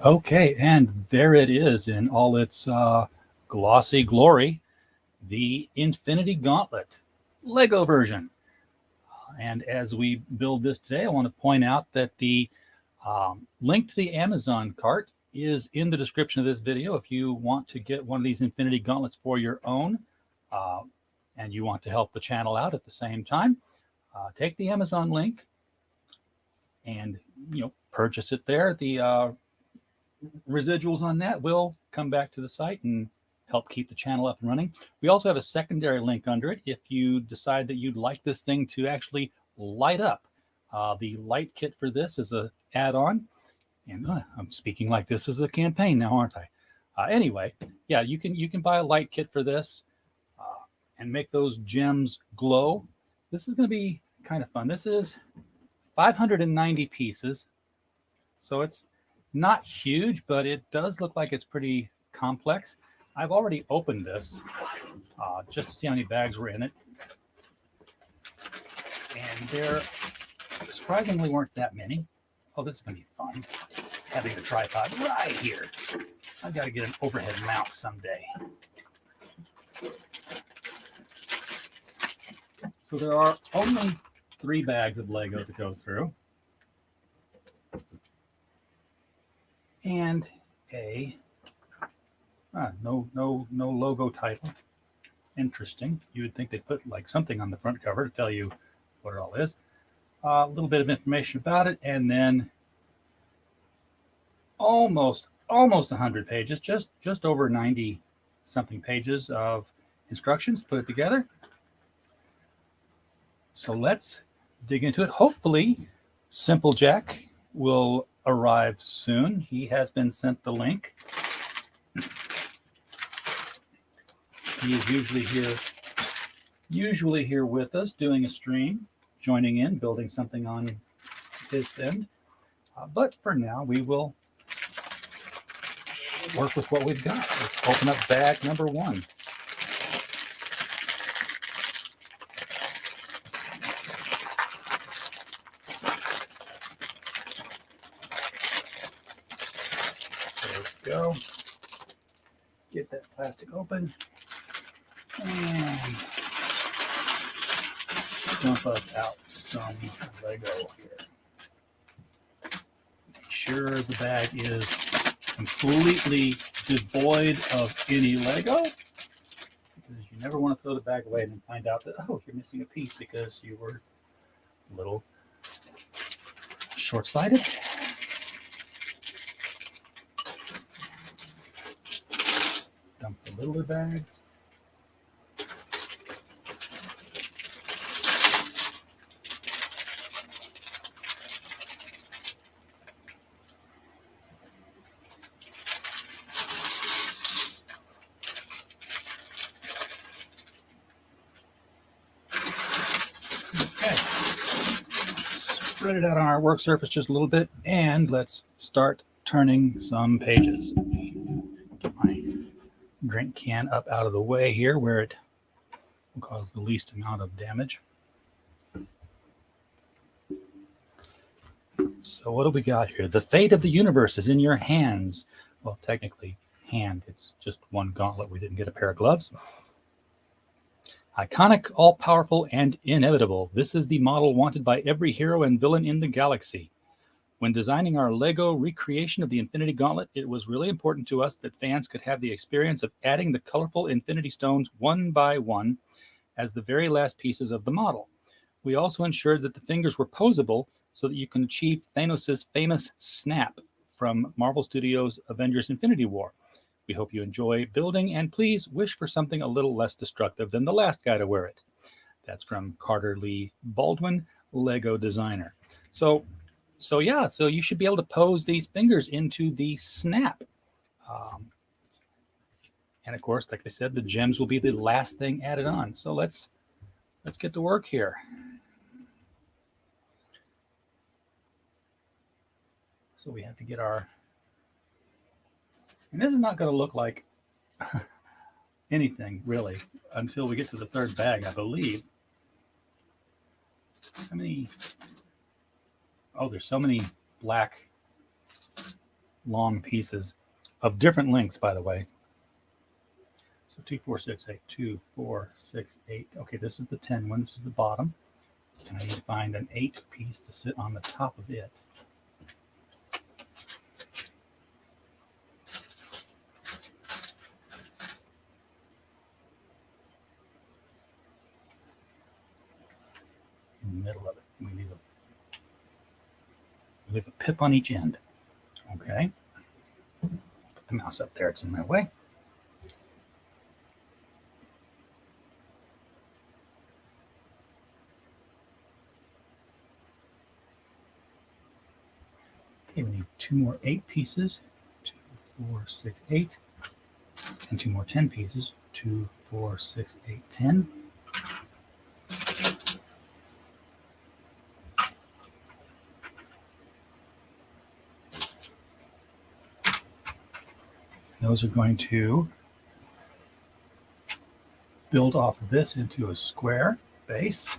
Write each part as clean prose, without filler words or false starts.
Okay, and there it is in all its glossy glory, the Infinity Gauntlet Lego version. And as we build this today, I want to point out that the link to the Amazon cart is in the description of this video. If you want to get one of these Infinity Gauntlets for your own, uh, and you want to help the channel out at the same time, take the Amazon link and purchase it there. The residuals on that will come back to the site and help keep the channel up and running. We also have a secondary link under it if you decide that you'd like this thing to actually light up. The light kit for this is a add-on, and I'm speaking like this is a campaign now, aren't I? Anyway, yeah, you can buy a light kit for this and make those gems glow. This is going to be kind of fun. This is 590 pieces, so it's not huge, but it does look like it's pretty complex. I've already opened this just to see how many bags were in it. And there surprisingly weren't that many. Oh, this is going to be fun. Having the tripod right here. I've got to get an overhead mount someday. So there are only 3 bags of Lego to go through. And a no logo title. Interesting. You would think they'd put like something on the front cover to tell you what it all is. A little bit of information about it, and then almost 100 pages, just over 90 something pages of instructions to put it together. So let's dig into it. Hopefully, Simple Jack will arrive soon. He has been sent the link. He is usually here with us doing a stream, joining in, building something on his end. But for now, we will work with what we've got. Let's open up bag number 1. Go. Get that plastic open and dump us out some Lego here. Make sure the bag is completely devoid of any Lego, because you never want to throw the bag away and then find out that, oh, you're missing a piece because you were a little short-sighted. Dump the littler bags. Okay. Spread it out on our work surface just a little bit, and let's start turning some pages. Get my drink can up out of the way here where it will cause the least amount of damage. So what do we got here? The fate of the universe is in your hands. Well, technically hand, it's just one gauntlet. We didn't get a pair of gloves. Iconic, all-powerful, and inevitable. This is the model wanted by every hero and villain in the galaxy. When designing our Lego recreation of the Infinity Gauntlet, it was really important to us that fans could have the experience of adding the colorful Infinity Stones one by one as the very last pieces of the model. We also ensured that the fingers were posable so that you can achieve Thanos' famous snap from Marvel Studios' Avengers Infinity War. We hope you enjoy building, and please wish for something a little less destructive than the last guy to wear it. That's from Carter Lee Baldwin, Lego designer. So you should be able to pose these fingers into the snap. And of course, like I said, the gems will be the last thing added on. So let's get to work here. So we have to get our, and this is not going to look like anything really until we get to the third bag, I believe. How many? Oh, there's so many black long pieces of different lengths, by the way. So 2, 4, 6, 8, 2, 4, 6, 8. Okay, this is the 10 one. This is the bottom. And I need to find an 8 piece to sit on the top of it. In the middle of it, we leave a pip on each end. Okay. Put the mouse up there, it's in my way. Okay, we need 2 more 8 pieces. 2, 4, 6, 8. And 2 more 10 pieces. 2, 4, 6, 8, 10. Those are going to build off of this into a square base.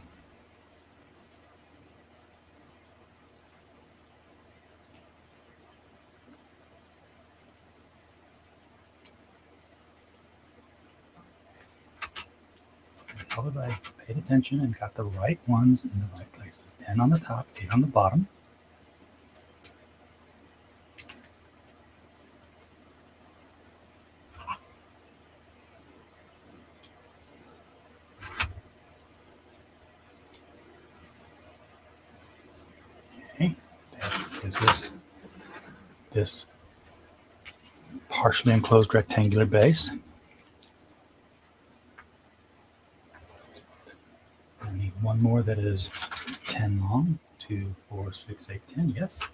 How have I paid attention and got the right ones in the right places? 10 on the top, 8 on the bottom. Okay, that gives us this partially enclosed rectangular base. I need one more that is 10 long. 2, 4, 6, 8, 10. Yes.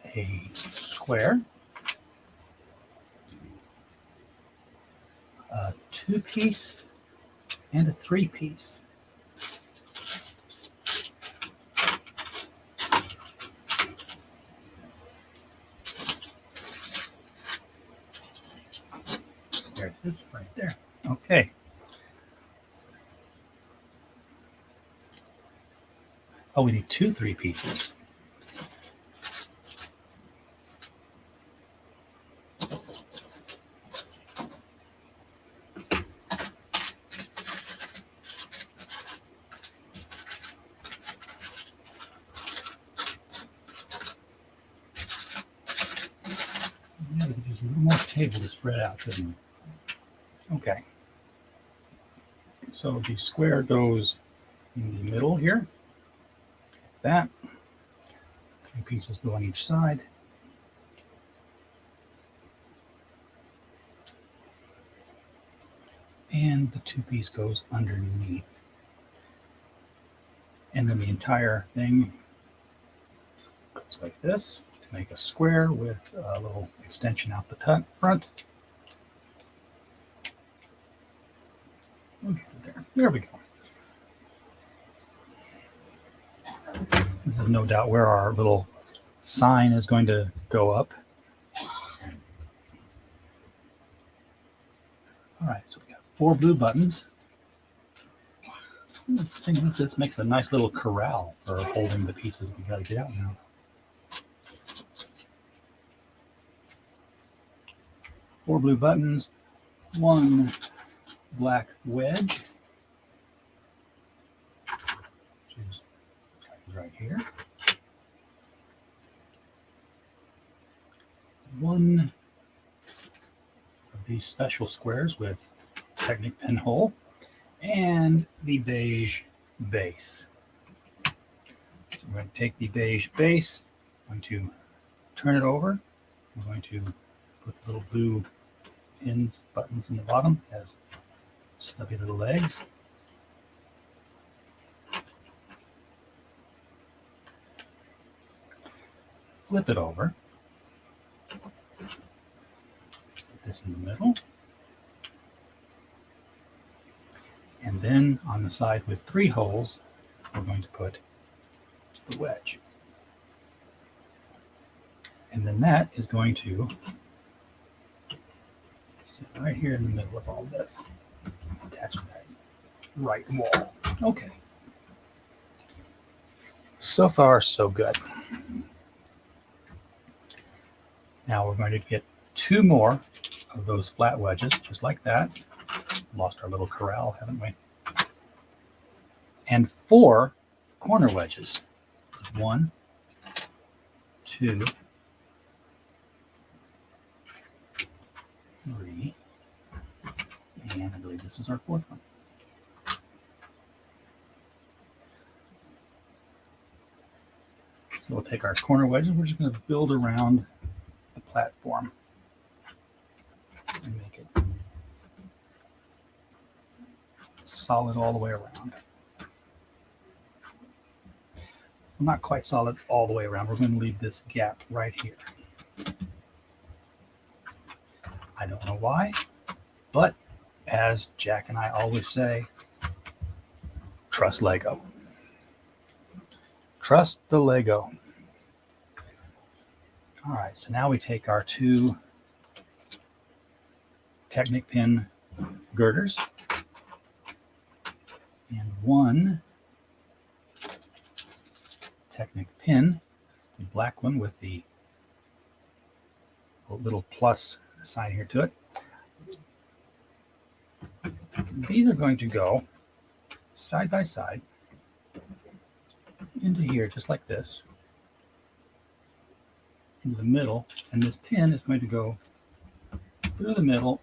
A square. A 2-piece and a 3-piece. There it is, right there. Okay. Oh, we need 2 3-pieces. Yeah, we could use a little more table to spread out, couldn't we? Okay. So the square goes in the middle here. That. 3 pieces go on each side. And the 2-piece goes underneath. And then the entire thing goes like this to make a square with a little extension out the front. Okay, there we go. This is no doubt where our little sign is going to go up. All right, so we got 4 blue buttons. The thing is, this makes a nice little corral for holding the pieces we got to get out now. 4 blue buttons, 1 black wedge, which is right here. 1 of these special squares with Technic pinhole, and the beige base. So we're going to take the beige base, I'm going to turn it over, I'm going to put the little blue pins, buttons in the bottom as stubby little legs. Flip it over. Put this in the middle. And then on the side with 3 holes, we're going to put the wedge. And then that is going to sit right here in the middle of all this, attached to that right wall. Okay. So far, so good. Now we're going to get 2 more of those flat wedges, just like that. Lost our little corral, haven't we? And 4 corner wedges. 1, 2, 3, and I believe this is our 4th one. So we'll take our corner wedges. We're just going to build around the platform and make it solid all the way around. Well, not quite solid all the way around. We're going to leave this gap right here. I don't know why, but as Jack and I always say, trust Lego. Trust the Lego. All right, so now we take our 2 Technic pin girders and 1 Technic pin, the black one with the little plus sign here to it. These are going to go side by side into here, just like this, into the middle, and this pin is going to go through the middle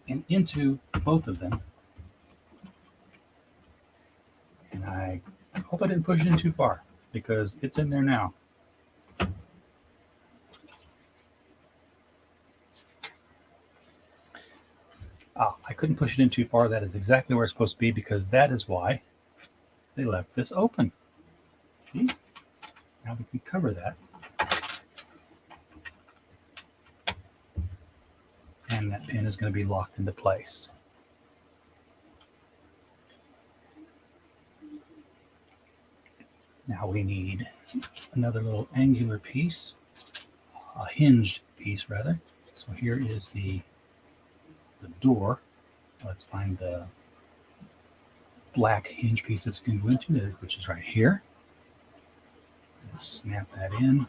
and into both of them. And I hope I didn't push it in too far, because it's in there now. I couldn't push it in too far. That is exactly where it's supposed to be, because that is why they left this open. See? Now we can cover that. And that pin is going to be locked into place. Now we need another little angular piece, a hinged piece rather. So here is the door. Let's find the black hinge piece that's going to go into it, which is right here. Snap that in.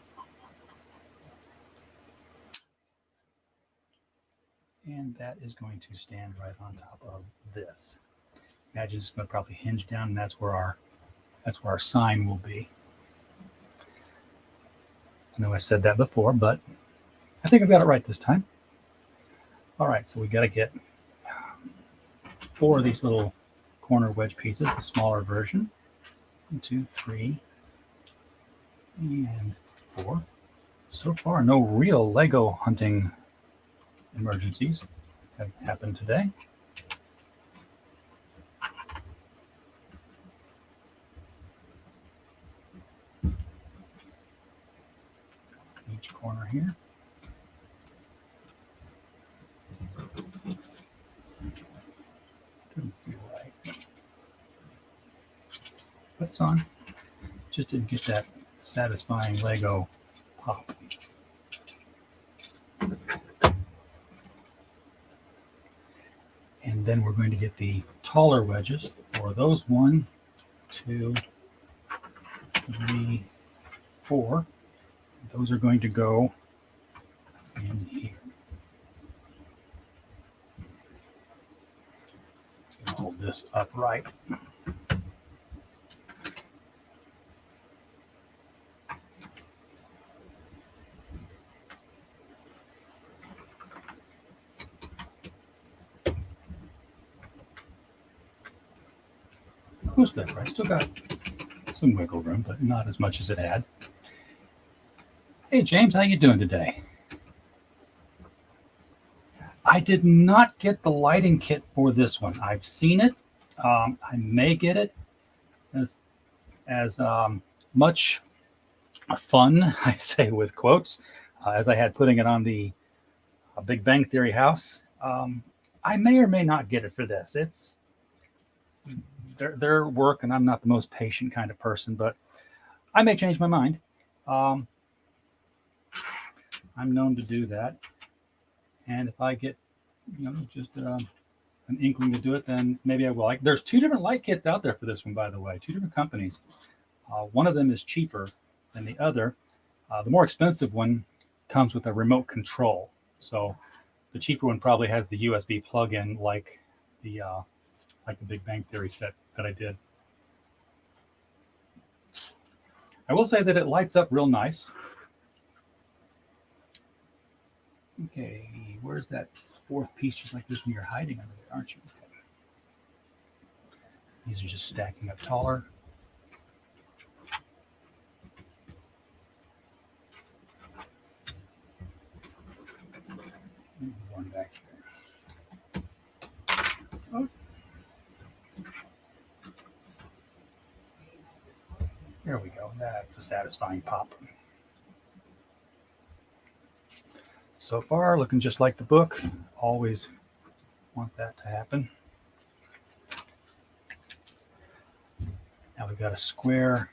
And that is going to stand right on top of this. Imagine it's going to probably hinge down, and that's where our sign will be. I know I said that before, but I think I've got it right this time. All right, so we got to get 4 of these little corner wedge pieces, the smaller version. 1, 2, 3, and 4. So far, no real Lego hunting emergencies have happened today. Each corner here. Didn't feel right. But it's on. Just didn't get that satisfying Lego pop. And then we're going to get the taller wedges for those. 1, 2, 3, 4. Those are going to go in here. Let's hold this upright. Most better. I still got some wiggle room, but not as much as it had. Hey James, how you doing today? I did not get the lighting kit for this one. I've seen it. I may get it. As much fun, I say with quotes, as I had putting it on the Big Bang Theory house. I may or may not get it for this. It's their work, and I'm not the most patient kind of person, but I may change my mind. I'm known to do that. And if I get, just an inkling to do it, then maybe I will. There's 2 different light kits out there for this one, by the way, 2 different companies. One of them is cheaper than the other. The more expensive one comes with a remote control. So the cheaper one probably has the USB plug-in, like the Big Bang Theory set that I did. I will say that it lights up real nice. Okay, where's that fourth piece? Just like this when you're hiding under there, aren't you? Okay. These are just stacking up taller. One back here. Oh. There we go. That's a satisfying pop. So far, looking just like the book. Always want that to happen. Now we've got a square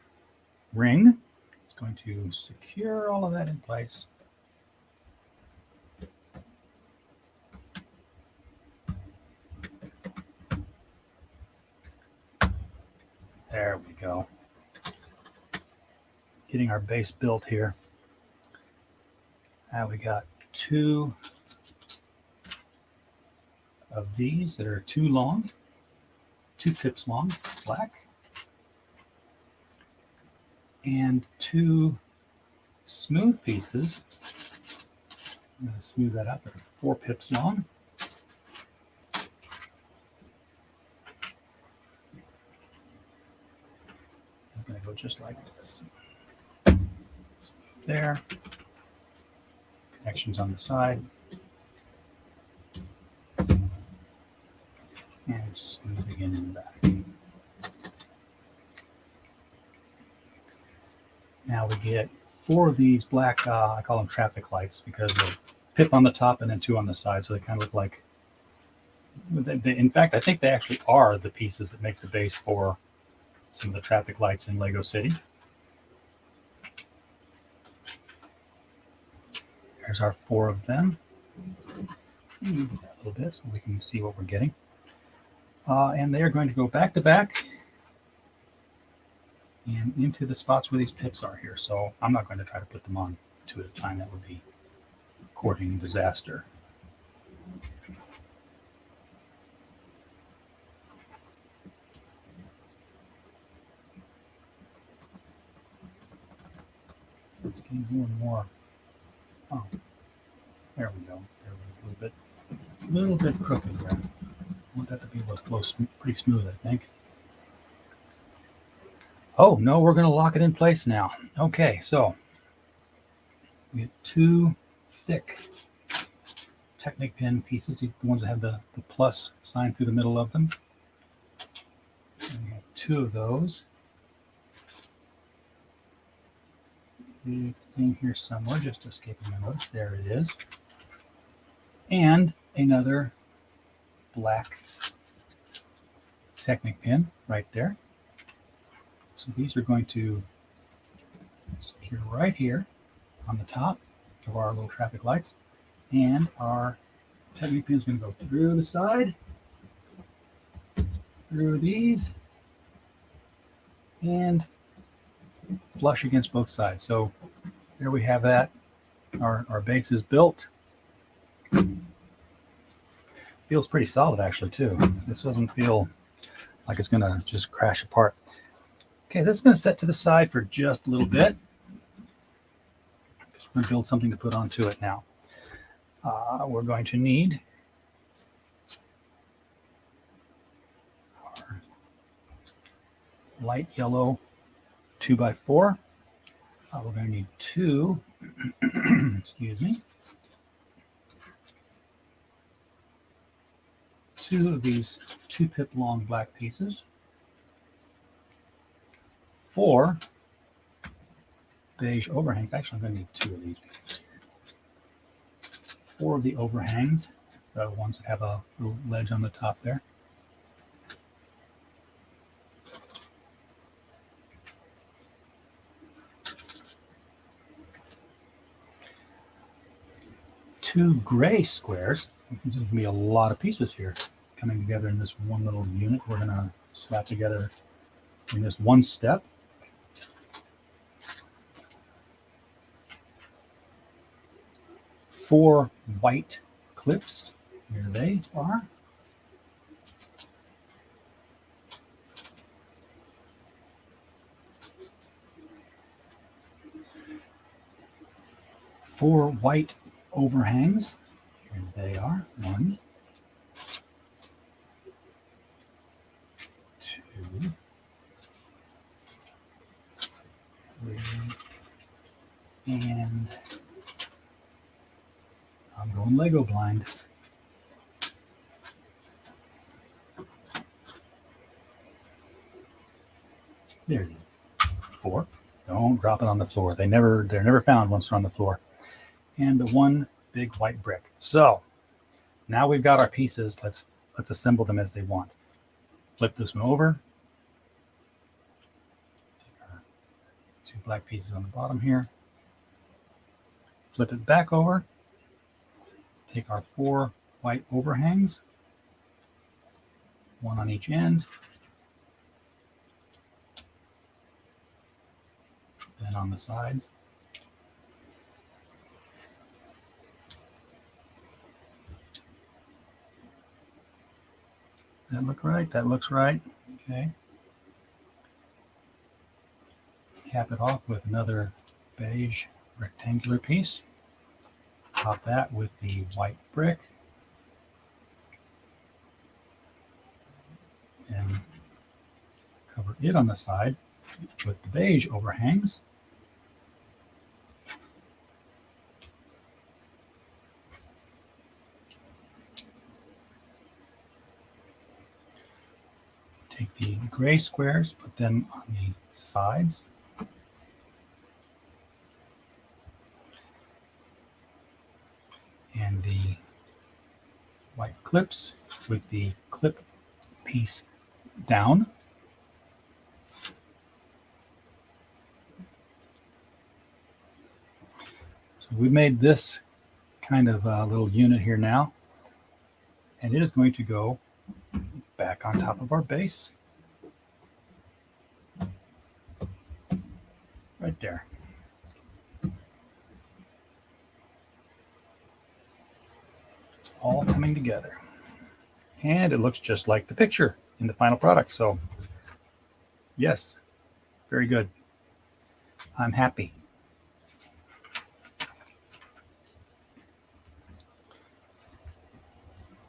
ring. It's going to secure all of that in place. There we go. Getting our base built here. Now we got 2 of these that are 2 long, 2 pips long, black, and 2 smooth pieces. I'm going to smooth that out. They're 4 pips long. I'm going to go just like this. There. Connections on the side. And smooth again in the back. Now we get 4 of these black, I call them traffic lights, because the pip on the top and then 2 on the side, so they kind of look like, in fact, I think they actually are the pieces that make the base for some of the traffic lights in Lego City. There's our 4 of them. Move that a little bit so we can see what we're getting. And they are going to go back to back and into the spots where these pips are here. So I'm not going to try to put them on 2 at a time. That would be courting disaster. It's getting more and more. Oh, there we go. There we go. A little bit crooked there. I want that to be able to flow pretty smooth, I think. Oh, no, we're going to lock it in place now. Okay, so we have 2 thick Technic pin pieces, the ones that have the plus sign through the middle of them. And we have 2 of those. It's in here somewhere, just escaping my notes. There it is. And another black Technic pin right there. So these are going to secure right here on the top of our little traffic lights. And our Technic pin is going to go through the side, through these, and flush against both sides. So there we have that. Our base is built. Feels pretty solid actually too. This doesn't feel like it's going to just crash apart. Okay, this is going to set to the side for just a little bit. We're going to build something to put onto it now. We're going to need our light yellow 2x4. We're going to need 2, excuse me, 2 of these 2 pip long black pieces, 4 beige overhangs. Actually, I'm going to need 2 of these pieces here. 4 of the overhangs, the ones that have a little ledge on the top there. Two gray squares. There's going to be a lot of pieces here coming together in this one little unit. We're going to slap together in this one step. 4 white clips. Here they are. Four white overhangs. Here they are. 1, 2, 3, and I'm going Lego blind. There it is. 4. Don't drop it on the floor. They're never found once they're on the floor. And the 1 big white brick. So now we've got our pieces. Let's assemble them as they want. Flip this one over. Take our 2 black pieces on the bottom here. Flip it back over. Take our 4 white overhangs, 1 on each end. Then on the sides. That look right? That looks right. Okay. Cap it off with another beige rectangular piece. Top that with the white brick. And cover it on the side with the beige overhangs. Take the gray squares, put them on the sides. And the white clips with the clip piece down. So we made this kind of a little unit here now, and it is going to go back on top of our base. Right there. It's all coming together. And it looks just like the picture in the final product. So yes, very good. I'm happy.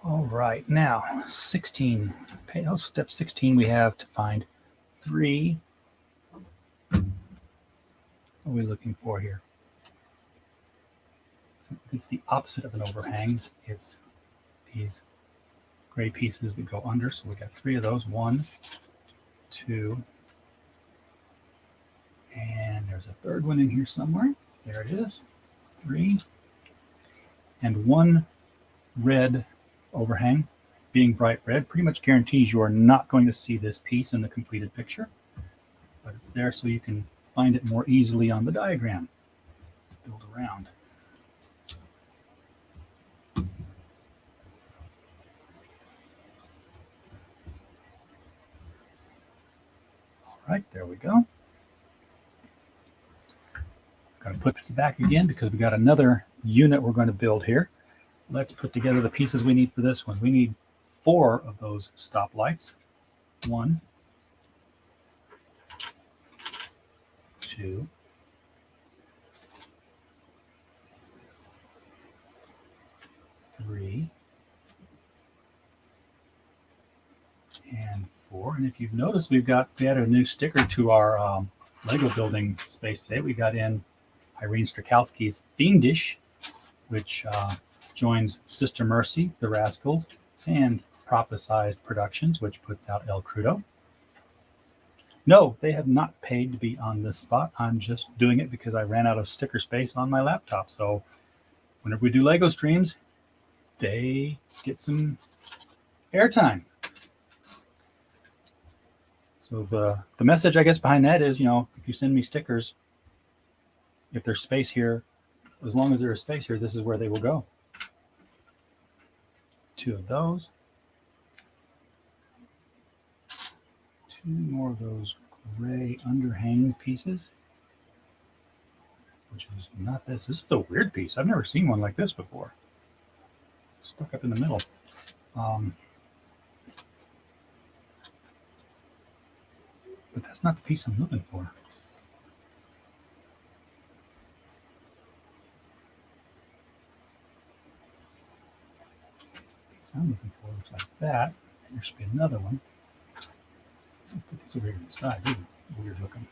All right, now 16. Step 16, we have to find 3. What are we looking for here? It's the opposite of an overhang. It's these gray pieces that go under. So we got 3 of those. 1, 2, and there's a third one in here somewhere. There it is. 3, and 1 red overhang. Being bright red pretty much guarantees you are not going to see this piece in the completed picture, but it's there so you can find it more easily on the diagram. Build around. All right, there we go. Going to put it back again because we got another unit we're going to build here. Let's put together the pieces we need for this one. We need 4 of those stoplights. 1, 2, 3, and 4. And if you've noticed, we added a new sticker to our Lego building space today. We got in Irene Strakowski's Fiendish, which joins Sister Mercy, The Rascals, and Prophesized Productions, which puts out El Crudo. No, they have not paid to be on this spot. I'm just doing it because I ran out of sticker space on my laptop. So whenever we do Lego streams, they get some airtime. So the message, I guess, behind that is, if you send me stickers, if there's space here, as long as there is space here, this is where they will go. 2 of those. 2 more of those gray underhang pieces. which is not this. This is a weird piece. I've never seen one like this before. Stuck up in the middle. But that's not the piece I'm looking for. I'm looking for looks like that. And there should be another one. I'll put these over here to the side. These are weird looking.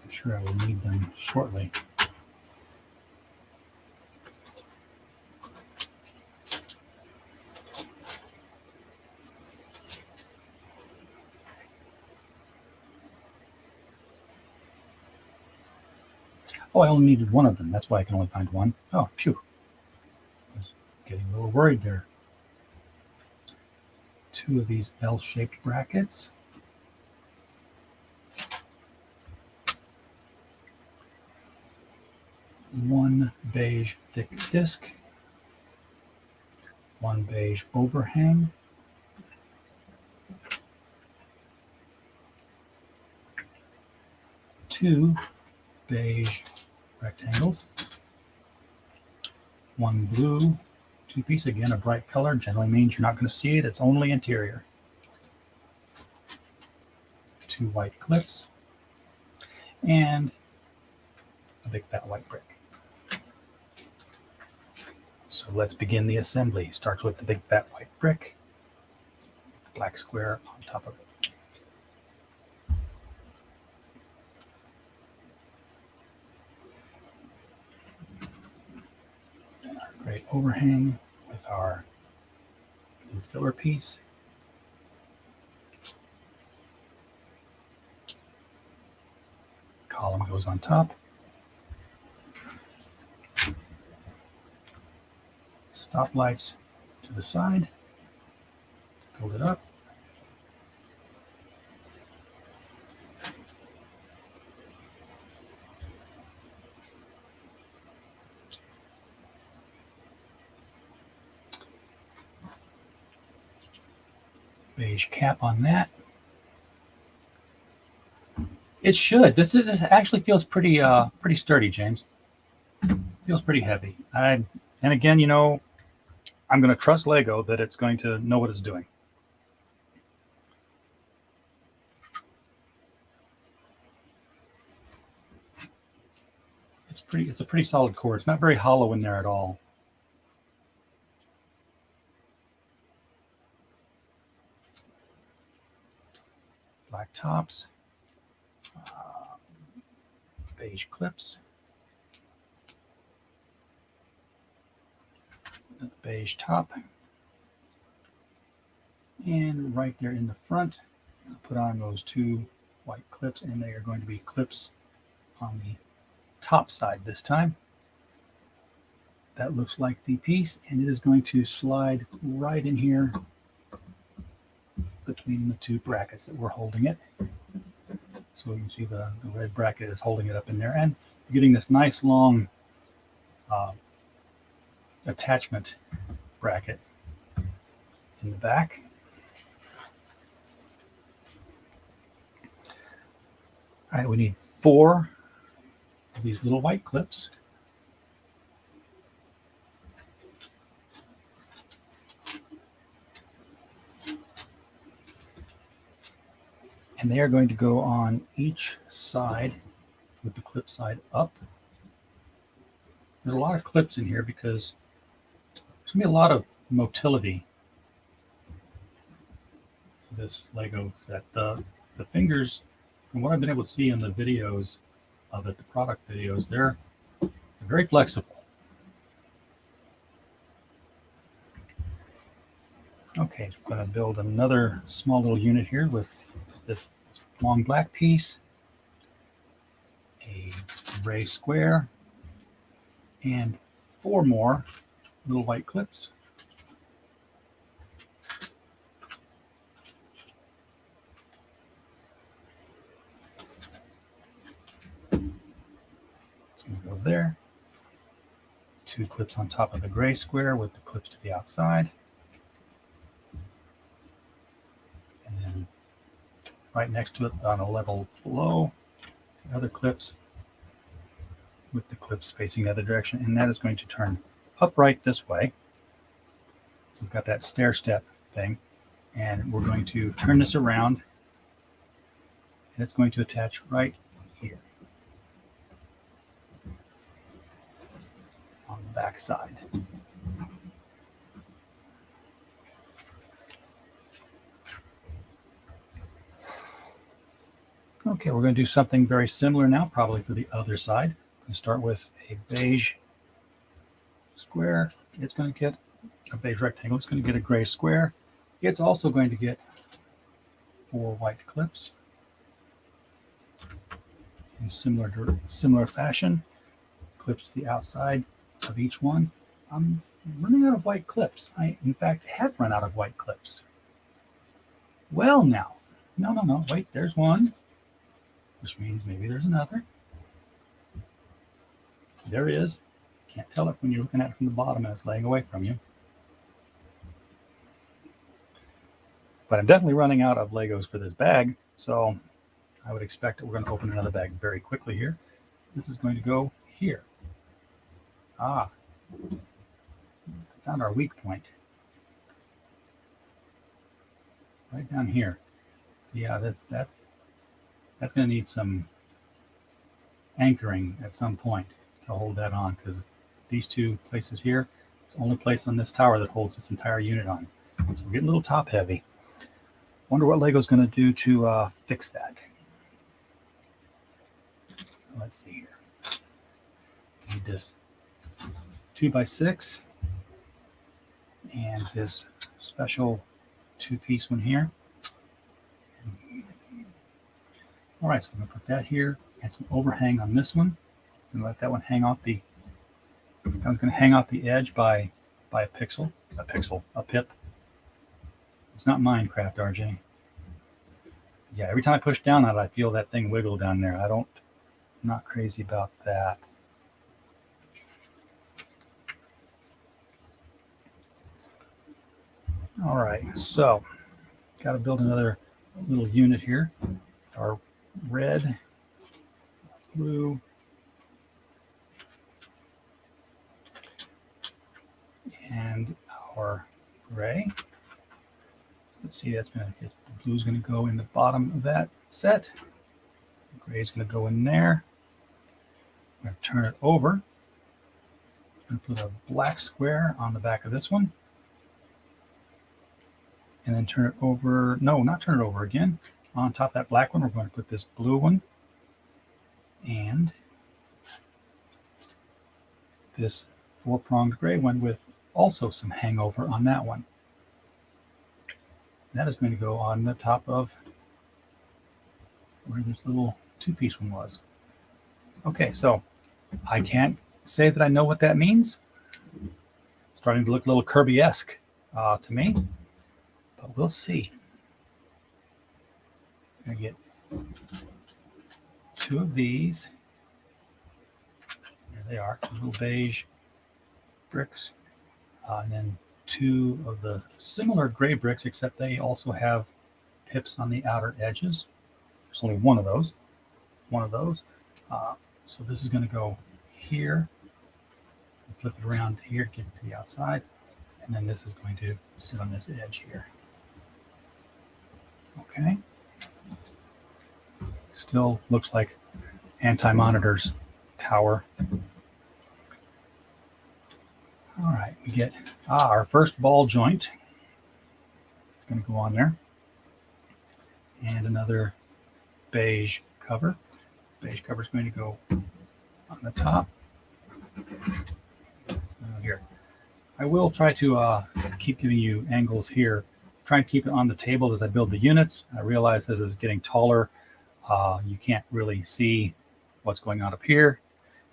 I'm sure I will need them shortly. Oh, I only needed one of them. That's why I can only find one. Oh, phew. I was getting a little worried there. Two of these L-shaped brackets. One beige thick disc. One beige overhang. Two beige rectangles. One blue two-piece, again a bright color, generally means you're not going to see it, it's only interior. Two white clips, and a big fat white brick. So let's begin the assembly. Starts with the big fat white brick, black square on top of it. And our gray overhang with our blue filler piece. Column goes on top. Stoplights to the side. Build it up. Beige cap on that. It should. This actually feels pretty pretty sturdy, James. Feels pretty heavy. And again, you know, I'm going to trust Lego that it's going to know what it's doing. It's a pretty solid core. It's not very hollow in there at all. Black tops, beige clips, the beige top, and right there in the front, I'll put on those two white clips, and they are going to be clips on the top side this time. That looks like the piece, and it is going to slide right in here between the two brackets that we're holding it. So you can see the red bracket is holding it up in there, and you're getting this nice long attachment bracket in the back. All right, we need 4 of these little white clips. And they are going to go on each side with the clip side up. There's a lot of clips in here because there's going to be a lot of motility to this Lego set. The fingers, from what I've been able to see in the videos of it, the product videos, they're very flexible. Okay, I'm going to build another small little unit here with this long black piece, a gray square, and 4 more little white clips. It's going to go there. 2 clips on top of the gray square with the clips to the outside. And then right next to it on a level below, the other clips with the clips facing the other direction, and that is going to turn upright this way. So it's got that stair step thing, and we're going to turn this around, and it's going to attach right here on the back side. Okay, we're going to do something very similar now, probably for the other side. I'm going to start with a beige square. It's going to get a beige rectangle. It's going to get a gray square. It's also going to get 4 white clips in similar fashion. Clips to the outside of each one. I'm running out of white clips. I, in fact, have run out of white clips. Well, now, no, wait, there's one, which means maybe there's another. There is. Can't tell it when you're looking at it from the bottom and it's laying away from you. But I'm definitely running out of Legos for this bag, so I would expect that we're going to open another bag very quickly here. This is going to go here. I found our weak point. Right down here. So yeah, that's going to need some anchoring at some point to hold that on, because these 2 places here, it's the only place on this tower that holds this entire unit on. So we're getting a little top heavy. Wonder what Lego's going to do to fix that. Let's see here. Need this 2x6 and this special 2-piece one here. All right, so I'm going to put that here and some overhang on this one, and let that one hang off the. I was going to hang off the edge by a pip. It's not Minecraft, RJ. Yeah, every time I push down on it, I feel that thing wiggle down there. I'm not crazy about that. All right, so got to build another little unit here. Our red, blue, and our gray. Let's see, that's going to get the blue's going to go in the bottom of that set. The gray is going to go in there. I'm going to turn it over. I'm going to put a black square on the back of this one. And then turn it over. No, not turn it over again. On top of that black one, we're going to put this blue one and this 4-pronged gray one with also some hangover on that one. That is going to go on the top of where this little 2-piece one was. Okay, so I can't say that I know what that means. It's starting to look a little Kirby-esque to me, but we'll see. I'm going to get 2 of these. There they are, 2 little beige bricks, and then 2 of the similar gray bricks, except they also have pips on the outer edges. There's only one of those. So this is going to go here. Flip it around here, get it to the outside, and then this is going to sit on this edge here. Okay. Still looks like Anti-Monitor's tower. All right, we get our first ball joint. It's going to go on there. And another beige cover. Beige cover is going to go on the top. Here. I will try to keep giving you angles here. Try and keep it on the table as I build the units. I realize as it's getting taller, you can't really see what's going on up here.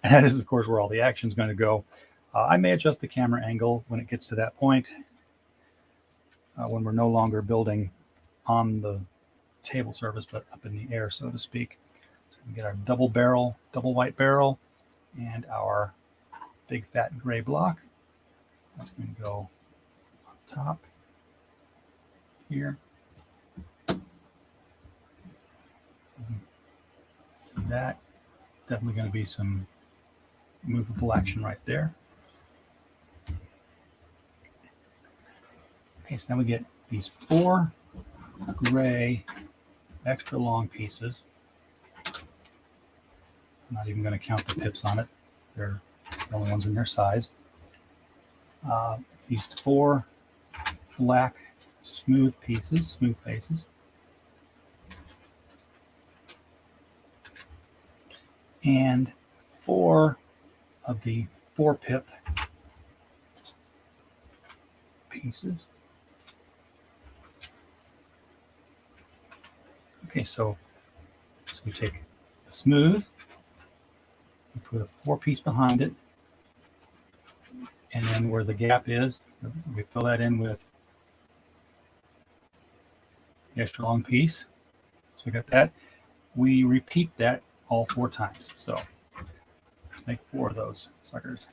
And that is, of course, where all the action is going to go. I may adjust the camera angle when it gets to that point, when we're no longer building on the table surface, but up in the air, so to speak. So we get our double white barrel, and our big fat gray block. That's going to go on top here. See that? Definitely going to be some movable action right there. Okay, so now we get these 4 gray extra long pieces. I'm not even going to count the pips on it. They're the only ones in their size. These 4 black smooth pieces, smooth faces. And 4 of the 4 pip pieces. Okay, so we take the smooth, we put a 4 piece behind it, and then where the gap is, we fill that in with the extra long piece. So we got that. We repeat that all 4 times. So let's make 4 of those suckers.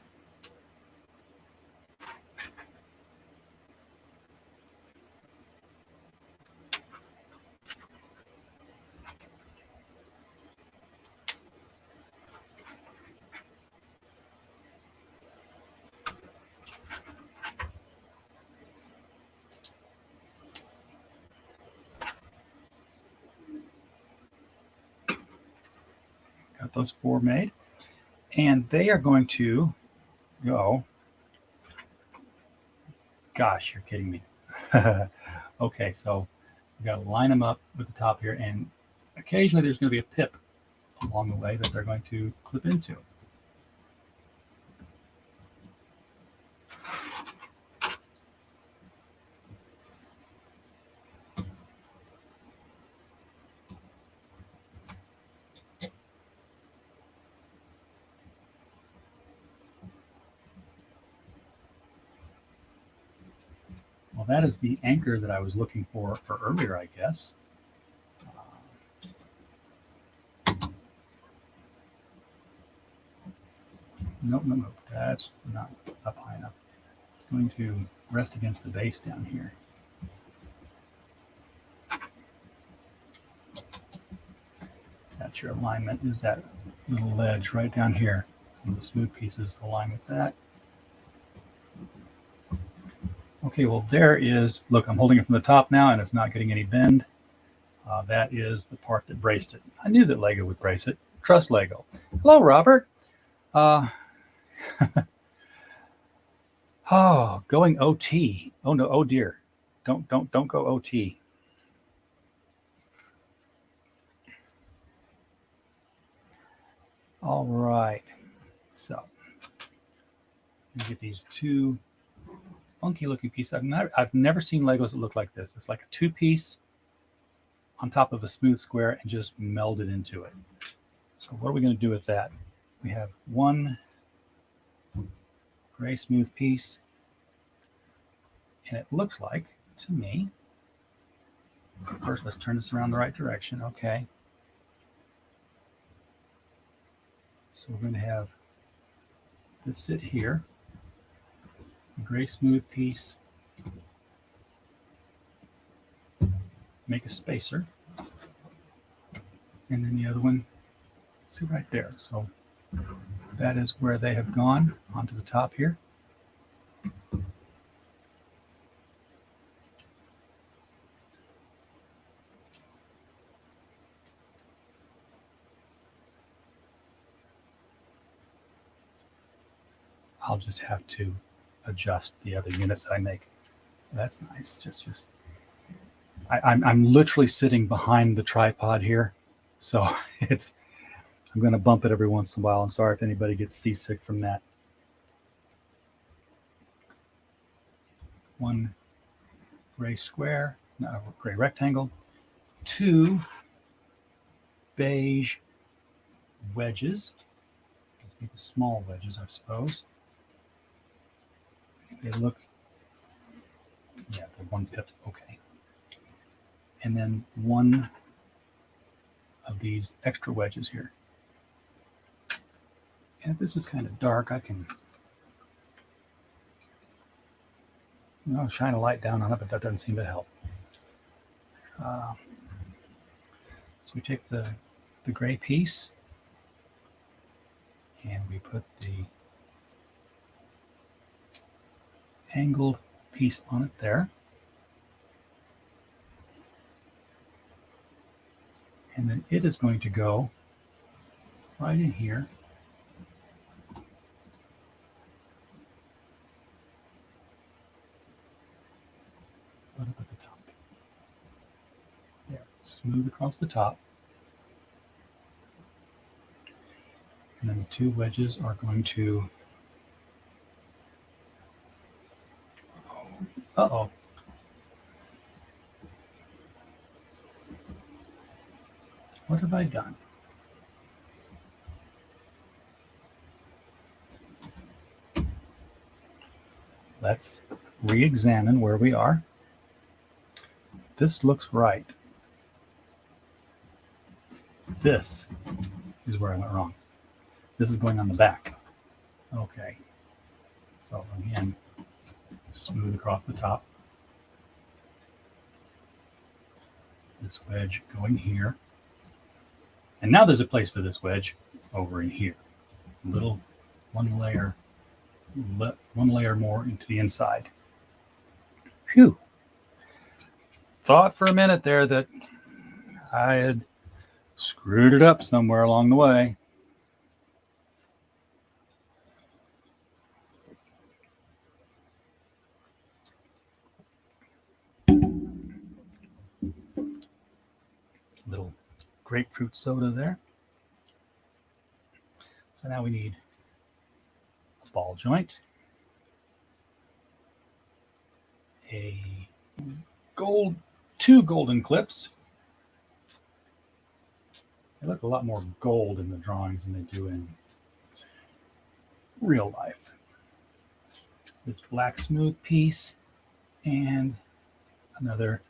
Got those 4 made. And they are going to go, gosh, you're kidding me. Okay, so we've got to line them up with the top here, and occasionally there's going to be a pip along the way that they're going to clip into. Well, that is the anchor that I was looking for earlier, I guess. Nope, that's not up high enough. It's going to rest against the base down here. That's your alignment, is that little ledge right down here. Some of the smooth pieces align with that. Okay, well there is, look, I'm holding it from the top now and it's not getting any bend. That is the part that braced it. I knew that Lego would brace it. Trust Lego. Hello, Robert. Oh, going OT. Oh no, oh dear. Don't go OT. All right. So you get these 2 funky looking pieces. I've never seen Legos that look like this. It's like a 2-piece on top of a smooth square and just melded into it. So what are we going to do with that? We have 1 gray smooth piece, and it looks like, to me, first let's turn this around the right direction. Okay. So we're going to have this sit here, a gray smooth piece, make a spacer, and then the other one sit right there. So that is where they have gone onto the top here. I'll just have to adjust the other units I make. That's nice. I'm literally sitting behind the tripod here, so I'm going to bump it every once in a while. I'm sorry if anybody gets seasick from that. 1 gray square, no, gray rectangle, 2 beige wedges. These are the small wedges, I suppose. They look, yeah, they're 1 pip, okay. And then 1 of these extra wedges here. And if this is kind of dark, I can shine a light down on it, but that doesn't seem to help. So we take the gray piece And we put the angled piece on it there. And then it is going to go right in here. Right up at the top. There, smooth across the top. And then the two wedges are going to, uh-oh. What have I done? Let's re-examine where we are. This looks right. This is where I went wrong. This is going on the back. Okay. So again, smooth across the top. This wedge going here. And now there's a place for this wedge over in here. Little one layer more into the inside. Phew. Thought for a minute there that I had screwed it up somewhere along the way. Little grapefruit soda there. So now we need a ball joint, two golden clips. They look a lot more gold in the drawings than they do in real life. This black smooth piece and another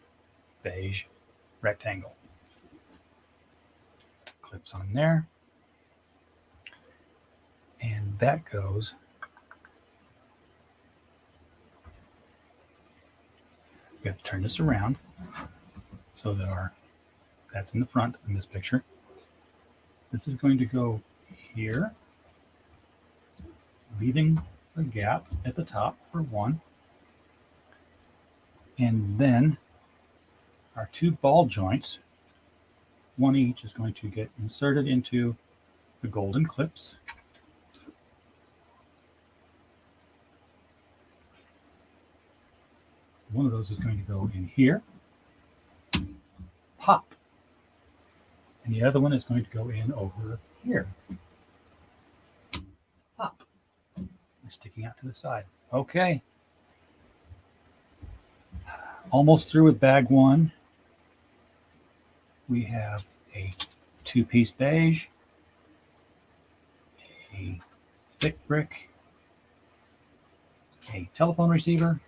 beige rectangle. Clips on there. And that goes we have to turn this around so that that's in the front in this picture. This is going to go here, leaving a gap at the top for one. And then our two ball joints, one each, is going to get inserted into the golden clips. One of those is going to go in here, pop. And the other one is going to go in over here, pop. Sticking out to the side. Okay. Almost through with bag one. We have a two-piece beige, a thick brick, a telephone receiver.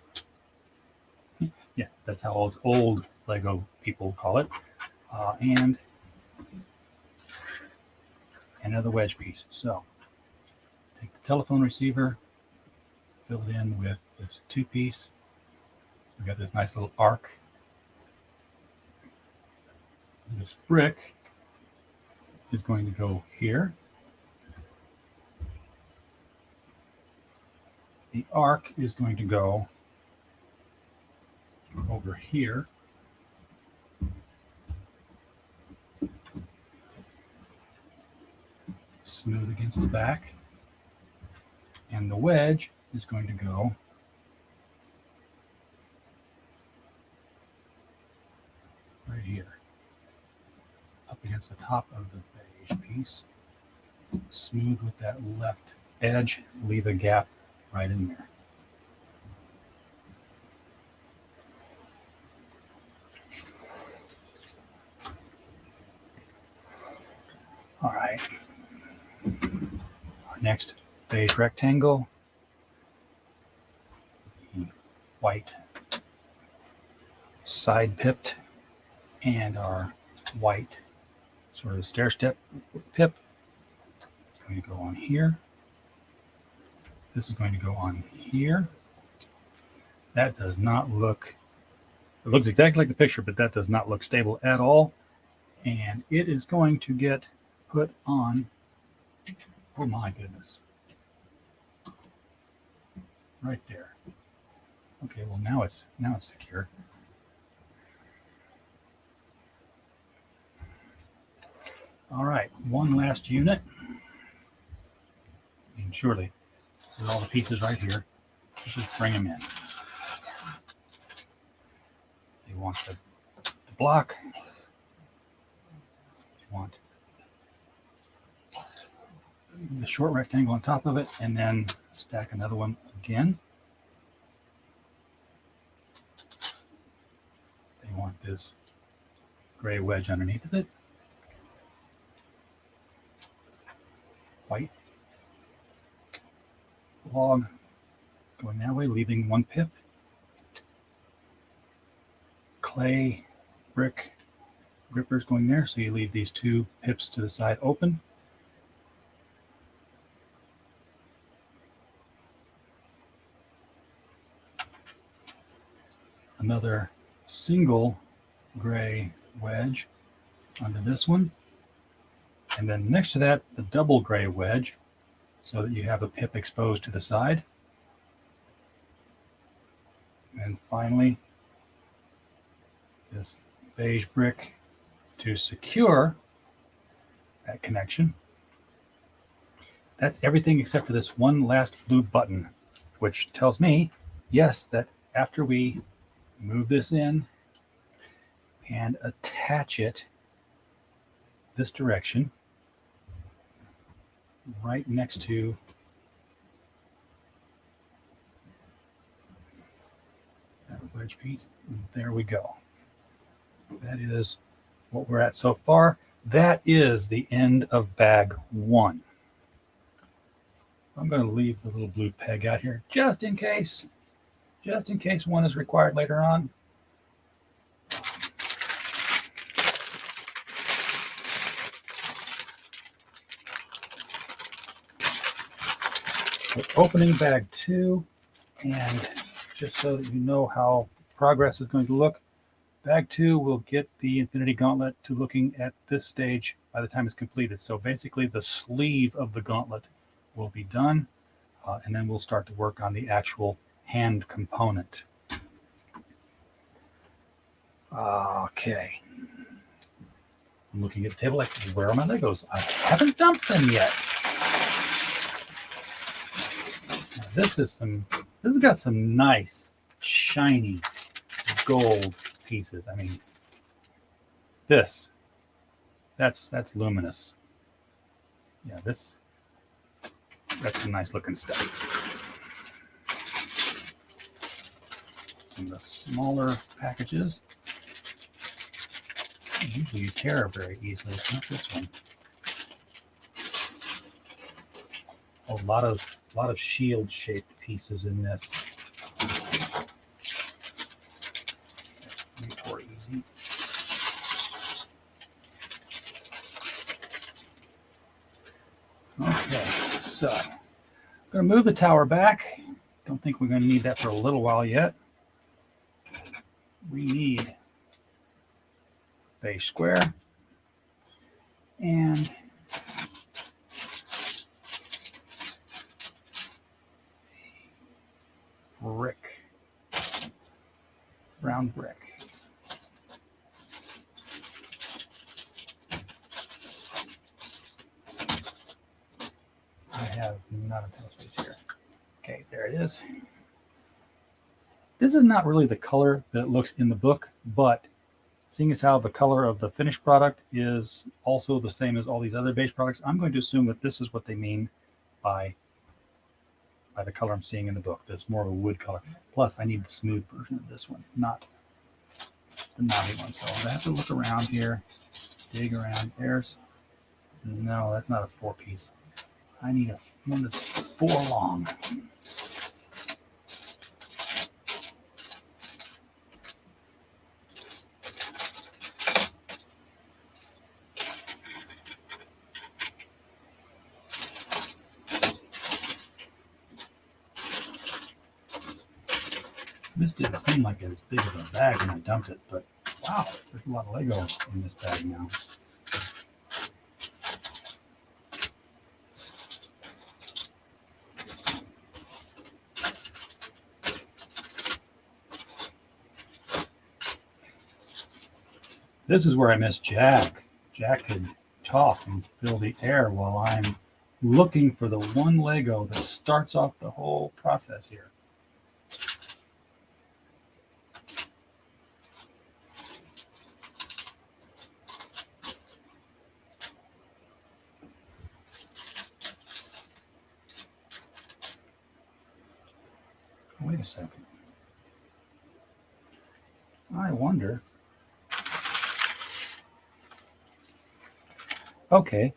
Yeah, that's how old Lego people call it. And another wedge piece. So take the telephone receiver, fill it in with this two-piece. We got this nice little arc. This brick is going to go here. The arc is going to go over here. Smooth against the back. And the wedge is going to go right here, up against the top of the beige piece. Smooth with that left edge, leave a gap right in there. All right. Our next beige rectangle, the white side pipped, and our white sort of stair step pip. It's going to go on here. This is going to go on here. That does not look, it looks exactly like the picture, but that does not look stable at all. And it is going to get put on Oh my goodness. Right there. Okay, well now it's secure. All right, one last unit. And surely, with all the pieces right here, let's just bring them in. You want the block. You want the short rectangle on top of it, and then stack another one again. They want this gray wedge underneath of it. White log going that way, leaving one pip. Clay brick grippers going there, so you leave these two pips to the side open. Another single gray wedge under this one, and then next to that the double gray wedge, so that you have a pip exposed to the side. And finally this beige brick to secure that connection. That's everything except for this one last blue button, which tells me, yes, that after we move this in and attach it this direction, right next to that wedge piece, there we go. That is what we're at so far. That is the end of bag one. I'm going to leave the little blue peg out here just in case one is required later on. We're opening bag two, and just so that you know how progress is going to look, bag two will get the Infinity Gauntlet to looking at this stage by the time it's completed. So basically the sleeve of the gauntlet will be done, and then we'll start to work on the actual hand component. Okay. I'm looking at the table like, where are my Legos? I haven't dumped them yet. Now, this has got some nice, shiny gold pieces. I mean, that's luminous. Yeah, that's some nice looking stuff. And the smaller packages, usually tear very easily. It's not this one. A lot of shield shaped pieces in this. Tore easy. Okay, so I'm going to move the tower back. Don't think we're going to need that for a little while yet. We need beige square and brick, brown brick. I have not a ton of space here. Okay, there it is. This is not really the color that it looks in the book, but seeing as how the color of the finished product is also the same as all these other beige products, I'm going to assume that this is what they mean by the color I'm seeing in the book. That's more of a wood color. Plus, I need the smooth version of this one, not the knotty one. So I have to look around here, dig around. No, that's not a 4-piece. I need one that's 4 long. This didn't seem like as big of a bag when I dumped it, but wow, there's a lot of Lego in this bag now. This is where I miss Jack. Jack could talk and fill the air while I'm looking for the one Lego that starts off the whole process here. Wait a second. I wonder. Okay,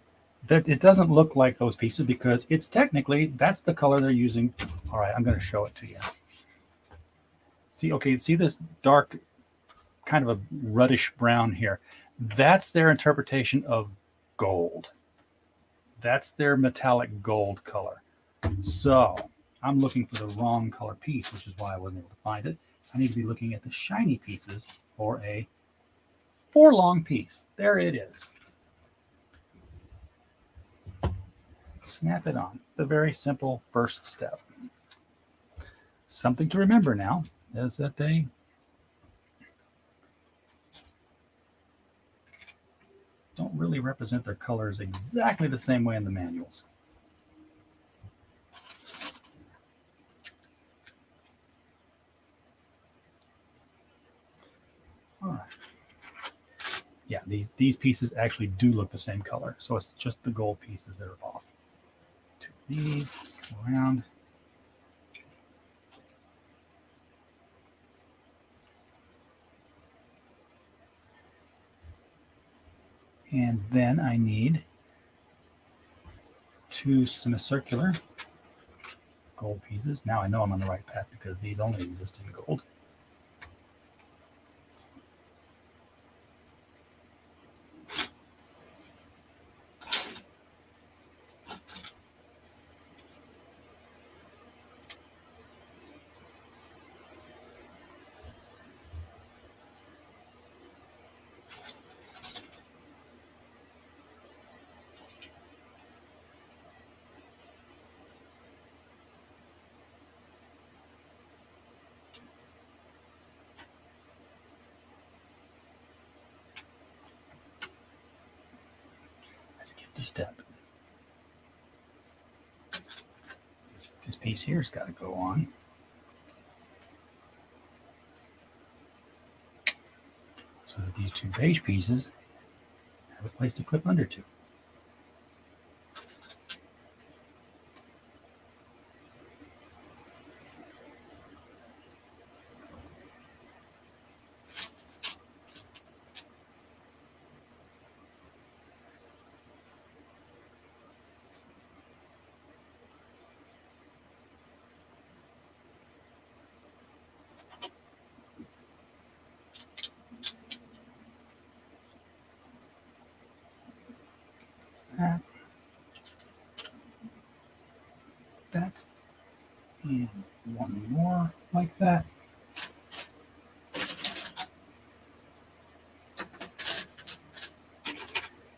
that it doesn't look like those pieces because it's technically, that's the color they're using. All right, I'm going to show it to you. See, okay, see this dark, kind of a reddish brown here? That's their interpretation of gold. That's their metallic gold color. So I'm looking for the wrong color piece, which is why I wasn't able to find it. I need to be looking at the shiny pieces for a long piece. There it is. Snap it on. The very simple first step. Something to remember now is that they don't really represent their colors exactly the same way in the manuals. All right. Yeah, these pieces actually do look the same color, so it's just the gold pieces that are off. Take these, go around. And then I need two semicircular gold pieces. Now I know I'm on the right path because these only exist in gold. I skipped a step. This piece here has got to go on. So that these two beige pieces have a place to clip under to. That, and one more like that.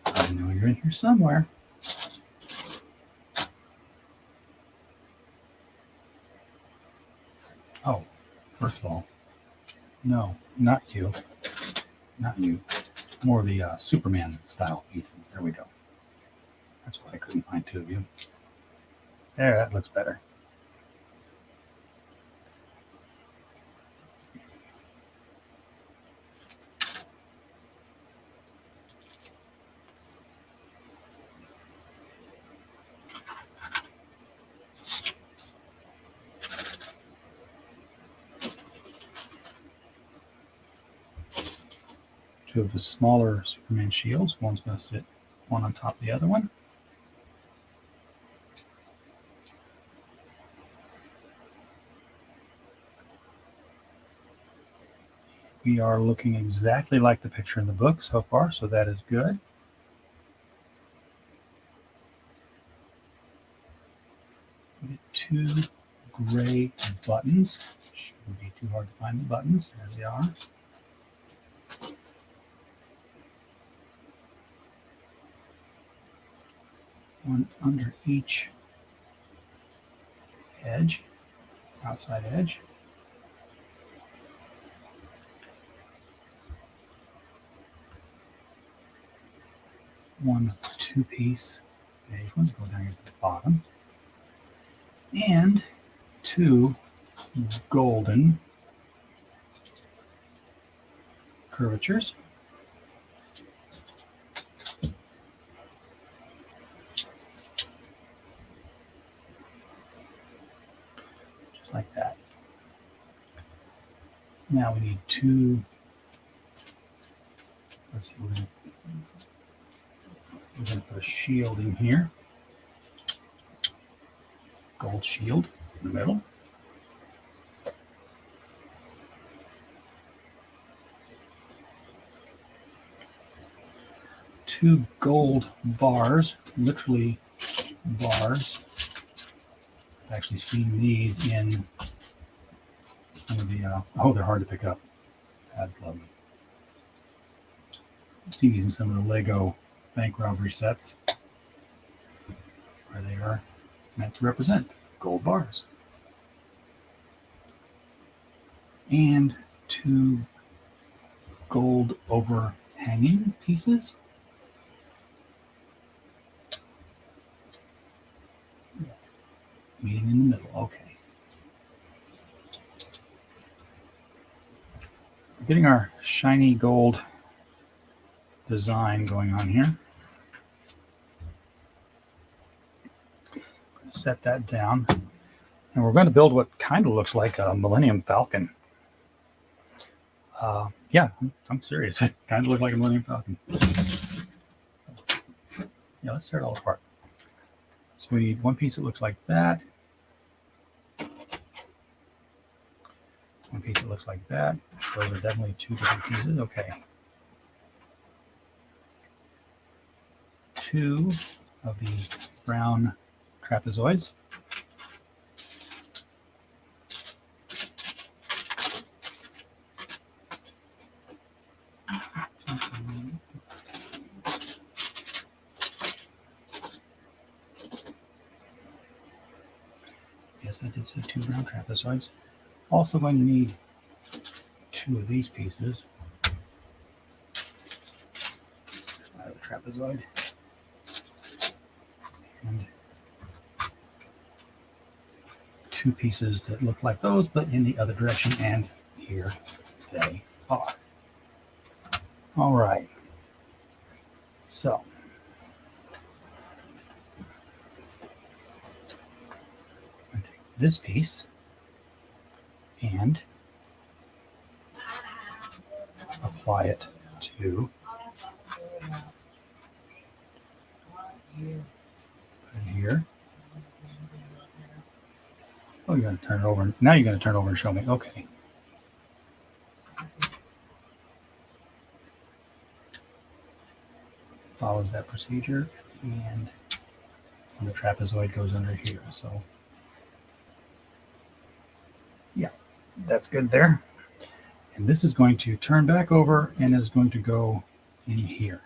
I know you're in here somewhere. Oh, first of all, no, not you. Not you. More of the Superman style pieces. There we go. That's why I couldn't find two of you. There, that looks better. Two of the smaller Superman shields. One's going to sit one on top of the other one. We are looking exactly like the picture in the book so far, so that is good. We get two gray buttons. Shouldn't be too hard to find the buttons. There they are. One under each edge, outside edge. one two-piece beige one, go down here to the bottom, and two golden curvatures. Just like that. Now we need two, let's see, we're going to put a shield in here. Gold shield in the middle. Two gold bars, literally bars. I've actually seen these in some of the, oh, they're hard to pick up. That's lovely. I've seen these in some of the Lego bank robbery sets where they are meant to represent gold bars. And two gold overhanging pieces. Yes, meeting in the middle. Okay. We're getting our shiny gold design going on here. Set that down, and we're going to build what kind of looks like a Millennium Falcon. Yeah, I'm serious. It kind of looks like a Millennium Falcon. Yeah, let's tear it all apart. So we need one piece that looks like that. One piece that looks like that. Those are definitely two different pieces. Okay. Two of the brown trapezoids. Yes, I did say two brown trapezoids. Also going to need two of these pieces. The trapezoid. And two pieces that look like those, but in the other direction, and here they are. All right. So I'm going to take this piece and apply it to here. Oh, you're going to turn it over. Now you're going to turn it over and show me. Okay. Follows that procedure, and the trapezoid goes under here. So, yeah, that's good there. And this is going to turn back over and is going to go in here.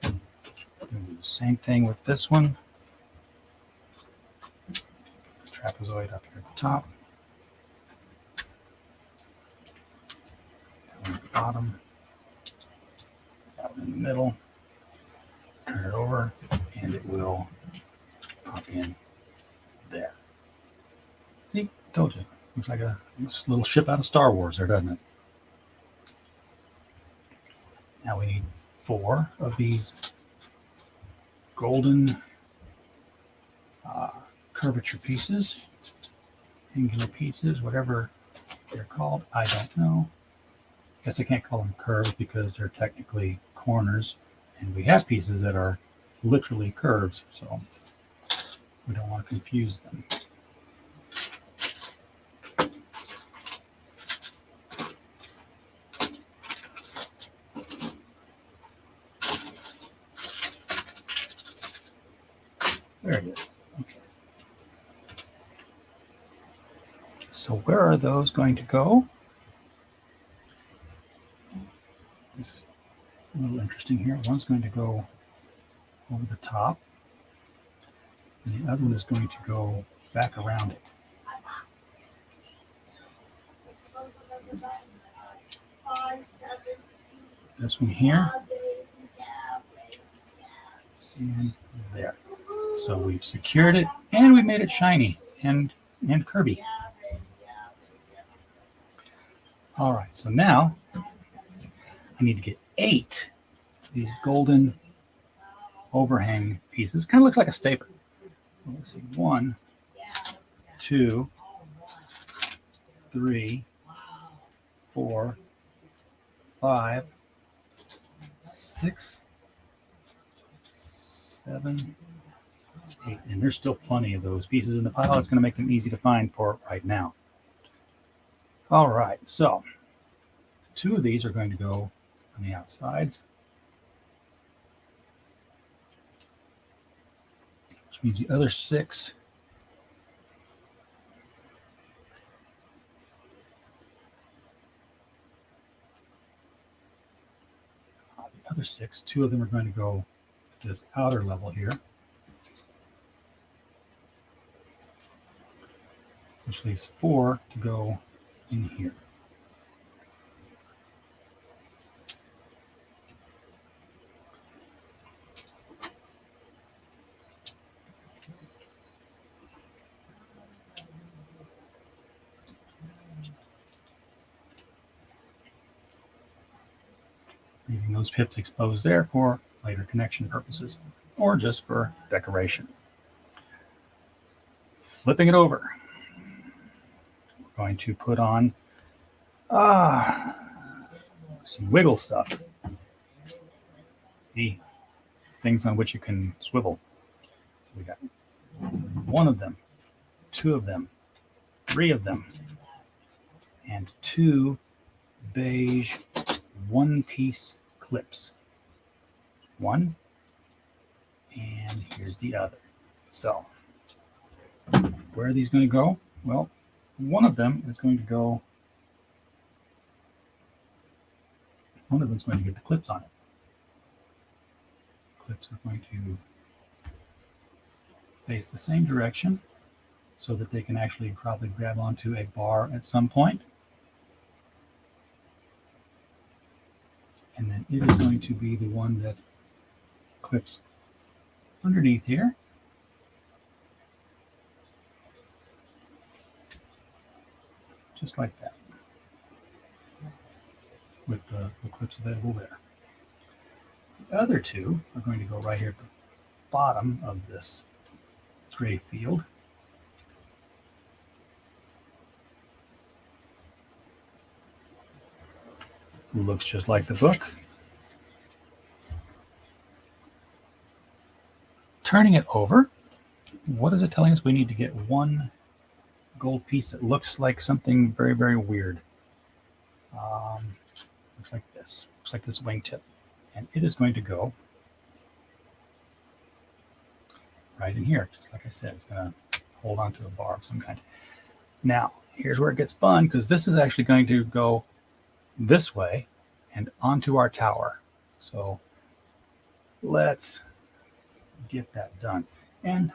Do the same thing with this one. Trapezoid up here at the top. Down at the bottom. Down in the middle. Turn it over, and it will pop in there. See, told you. Looks like a little ship out of Star Wars there, doesn't it? Now we need 4 of these golden curvature pieces, angular pieces, whatever they're called. I don't know. Guess I can't call them curves because they're technically corners, and we have pieces that are literally curves, so we don't want to confuse them. There it is. Okay. So where are those going to go? This is a little interesting here. One's going to go over the top, and the other one is going to go back around it. This one here. And there. So we've secured it and we made it shiny and curvy. All right, so now I need to get 8 of these golden overhang pieces. Kind of looks like a staple. Let's see, 1, 2, 3, 4, 5, 6, 7, 8. And there's still plenty of those pieces in the pile. It's going to make them easy to find for right now. All right, so 2 of these are going to go on the outsides, which means the other 6 2 of them are going to go to this outer level here, which leaves 4 to go in here. Leaving those pips exposed there for later connection purposes or just for decoration. Flipping it over, we're going to put on some wiggle stuff. See, things on which you can swivel. So we got 1 of them, 2 of them, 3 of them, and 2 beige one-piece clips. 1, and here's the other. So where are these going to go? Well, one of them is going to go, one of them is going to get the clips on it. Clips are going to face the same direction so that they can actually probably grab onto a bar at some point. And then it is going to be the one that clips underneath here. Just like that, with the clips available there. The other 2 are going to go right here at the bottom of this gray field. Looks just like the book. Turning it over, what is it telling us? We need to get 1 gold piece that looks like something very, very weird. Looks like this. Looks like this wingtip. And it is going to go right in here. Just like I said, it's going to hold onto a bar of some kind. Now, here's where it gets fun, because this is actually going to go this way and onto our tower. So let's get that done. And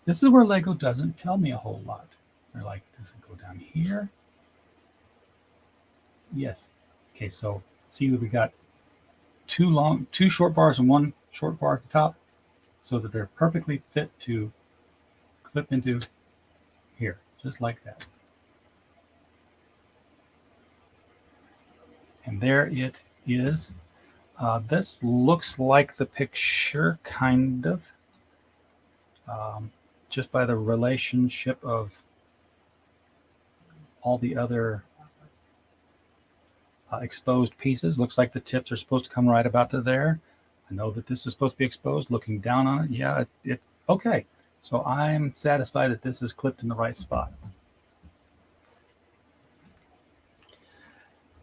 this is where Lego doesn't tell me a whole lot. They're like, does it go down here? Yes. Okay, so see that we got 2 short bars and 1 short bar at the top, so that they're perfectly fit to clip into here, just like that. And there it is. This looks like the picture, kind of, just by the relationship of all the other exposed pieces. Looks like the tips are supposed to come right about to there. I know that this is supposed to be exposed. Looking down on it, yeah, it's okay. So I'm satisfied that this is clipped in the right spot.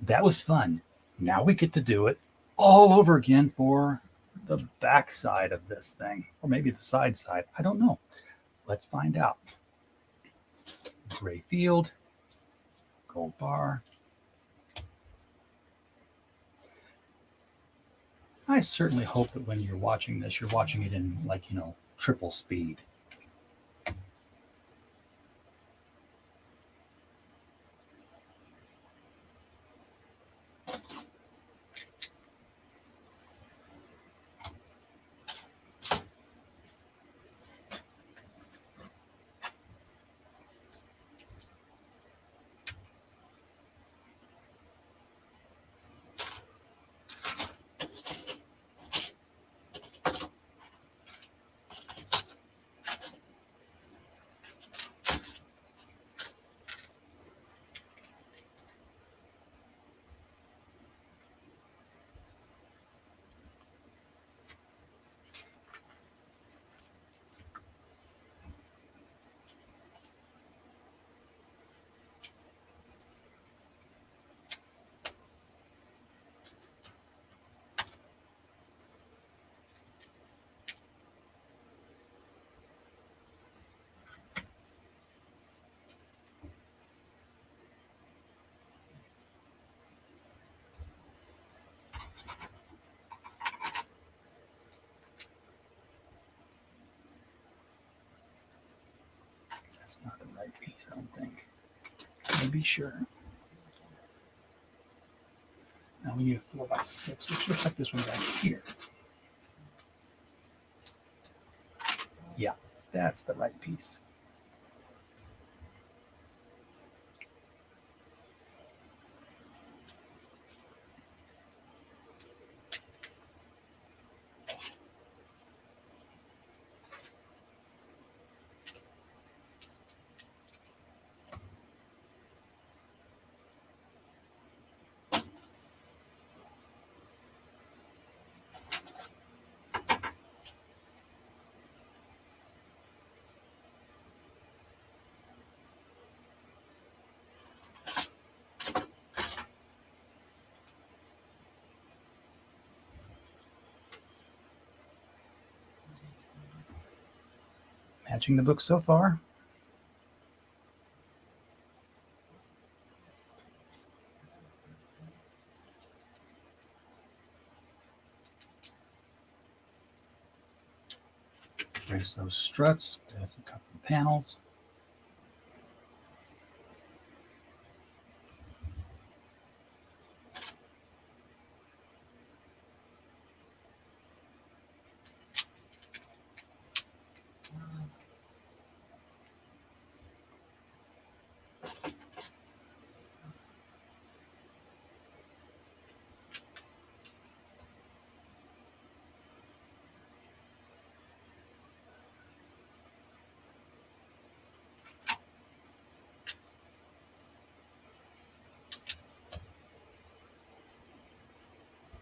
That was fun. Now we get to do it all over again for the back side of this thing, or maybe the side side. I don't know. Let's find out. Gray field, gold bar. I certainly hope that when you're watching this, you're watching it in, like, triple speed. right piece, I don't think. To be sure. Now we need a 4x6, which looks like this one right here. Yeah, that's the right piece. Matching the book so far. Trace those struts with a couple of panels.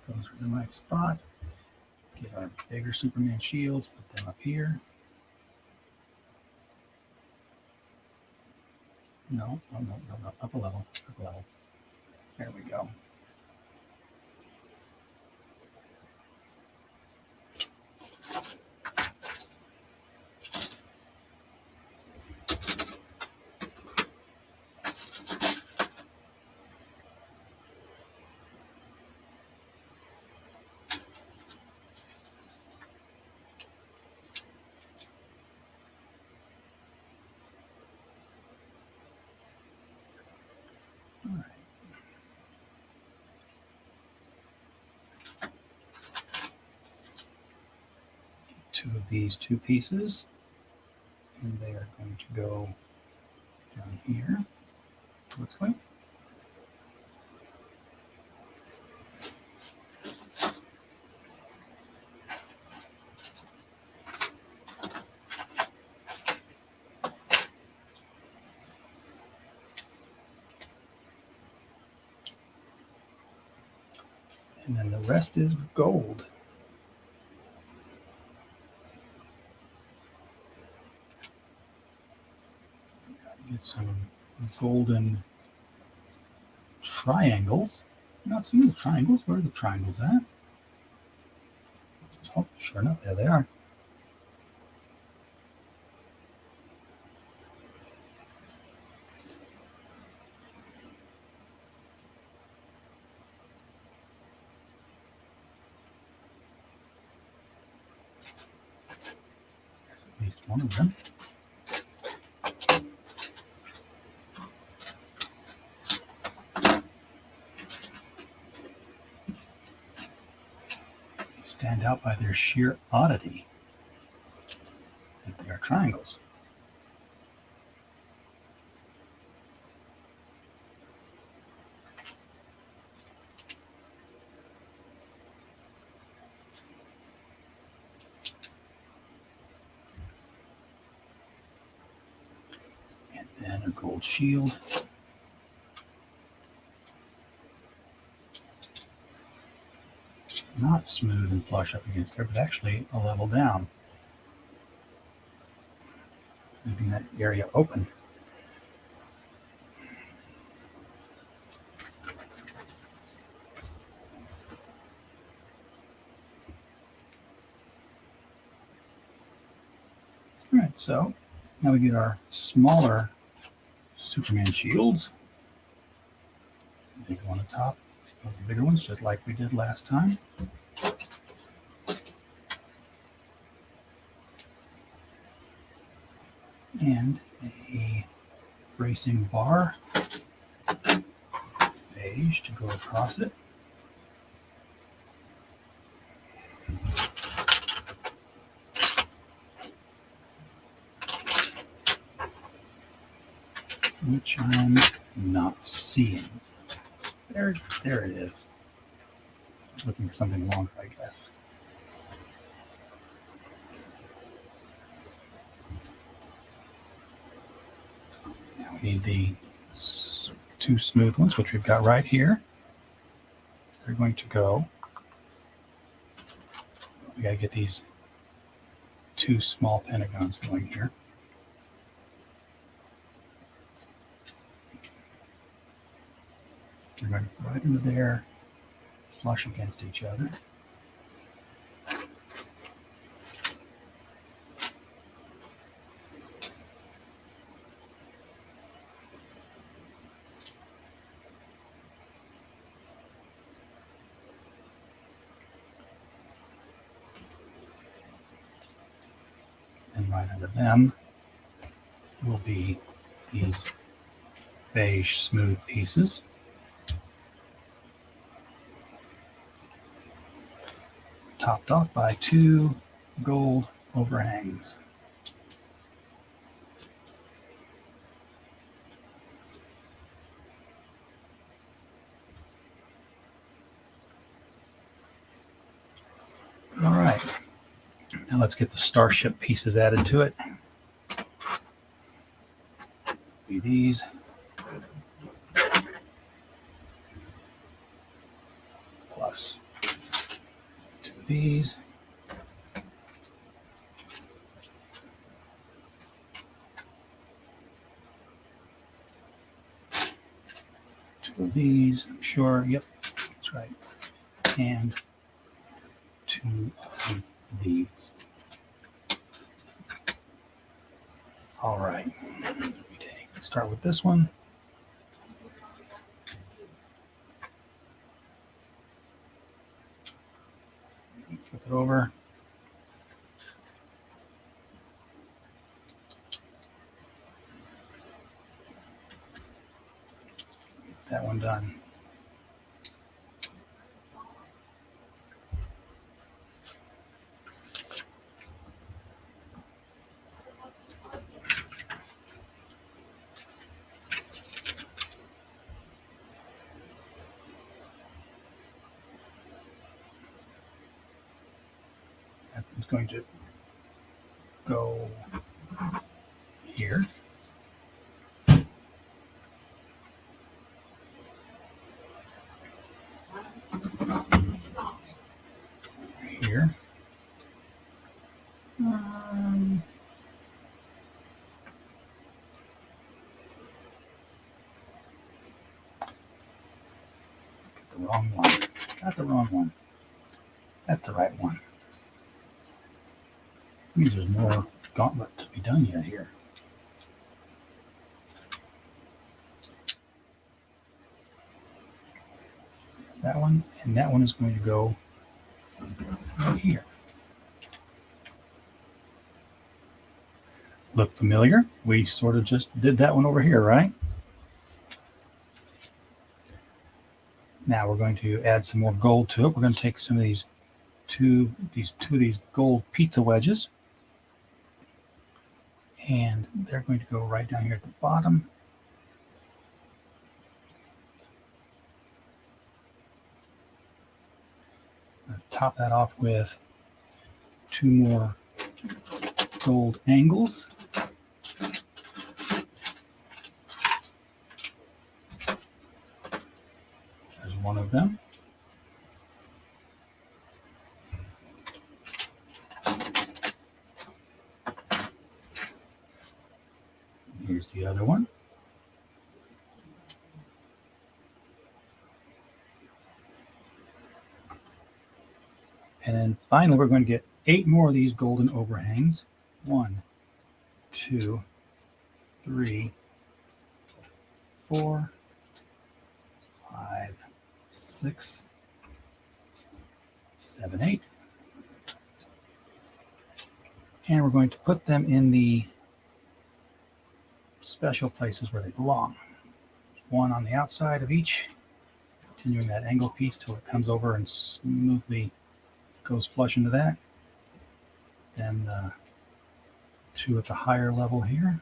Those are in the right spot. Get our bigger Superman shields, put them up here. No, up a level, up a level. There we go. All right. Two of these two pieces, and they are going to go down here, looks like. And then the rest is gold. Get some golden triangles. Not seeing the triangles. Where are the triangles at? Oh, sure enough, there they are. At least one of them. Stand out by their sheer oddity. If they are triangles. And then a gold shield. Not smooth and flush up against there, but actually a level down. Leaving that area open. All right, so now we get our smaller Superman shields. Big one on top, the bigger ones, just like we did last time. And a bracing bar, beige to go across it. Which I'm not seeing. There it is. Looking for something longer, I guess. Now we need the two smooth ones, which we've got right here. They're going to go. We got to get these two small pentagons going here. They're going right into there, flush against each other. And right under them will be these beige smooth pieces. Topped off by two gold overhangs. All right, now let's get the starship pieces added to it. Be these. Plus two of these. Two of these, I'm sure. Yep, that's right. And two of these. All right. Start with this one. Flip it over. Get that one done. It's going to go here. Here. The wrong one. Got the wrong one. That's the right one. Means there's more gauntlet to be done yet here. That one, and that one is going to go right here. Look familiar? We sort of just did that one over here, right? Now we're going to add some more gold to it. We're going to take some of these two of these gold pizza wedges, and they're going to go right down here at the bottom. Top that off with two more gold angles. There's one of them. Here's the other one. And then finally, we're going to get 8 more of these golden overhangs. 1, 2, 3, 4, 5, 6, 7, 8. And we're going to put them in the special places where they belong. One on the outside of each, continuing that angle piece till it comes over and smoothly goes flush into that. Then two at the higher level here.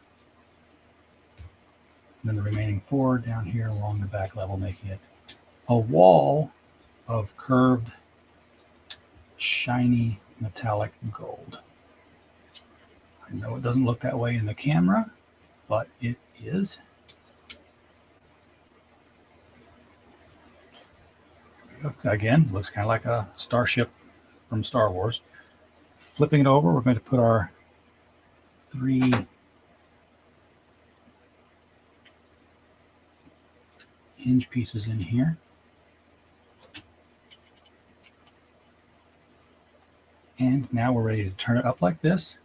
And then the remaining four down here along the back level, making it a wall of curved, shiny, metallic gold. I know it doesn't look that way in the camera, but it is. Again, looks kind of like a starship from Star Wars. Flipping it over, we're going to put our three hinge pieces in here. And now we're ready to turn it up like this.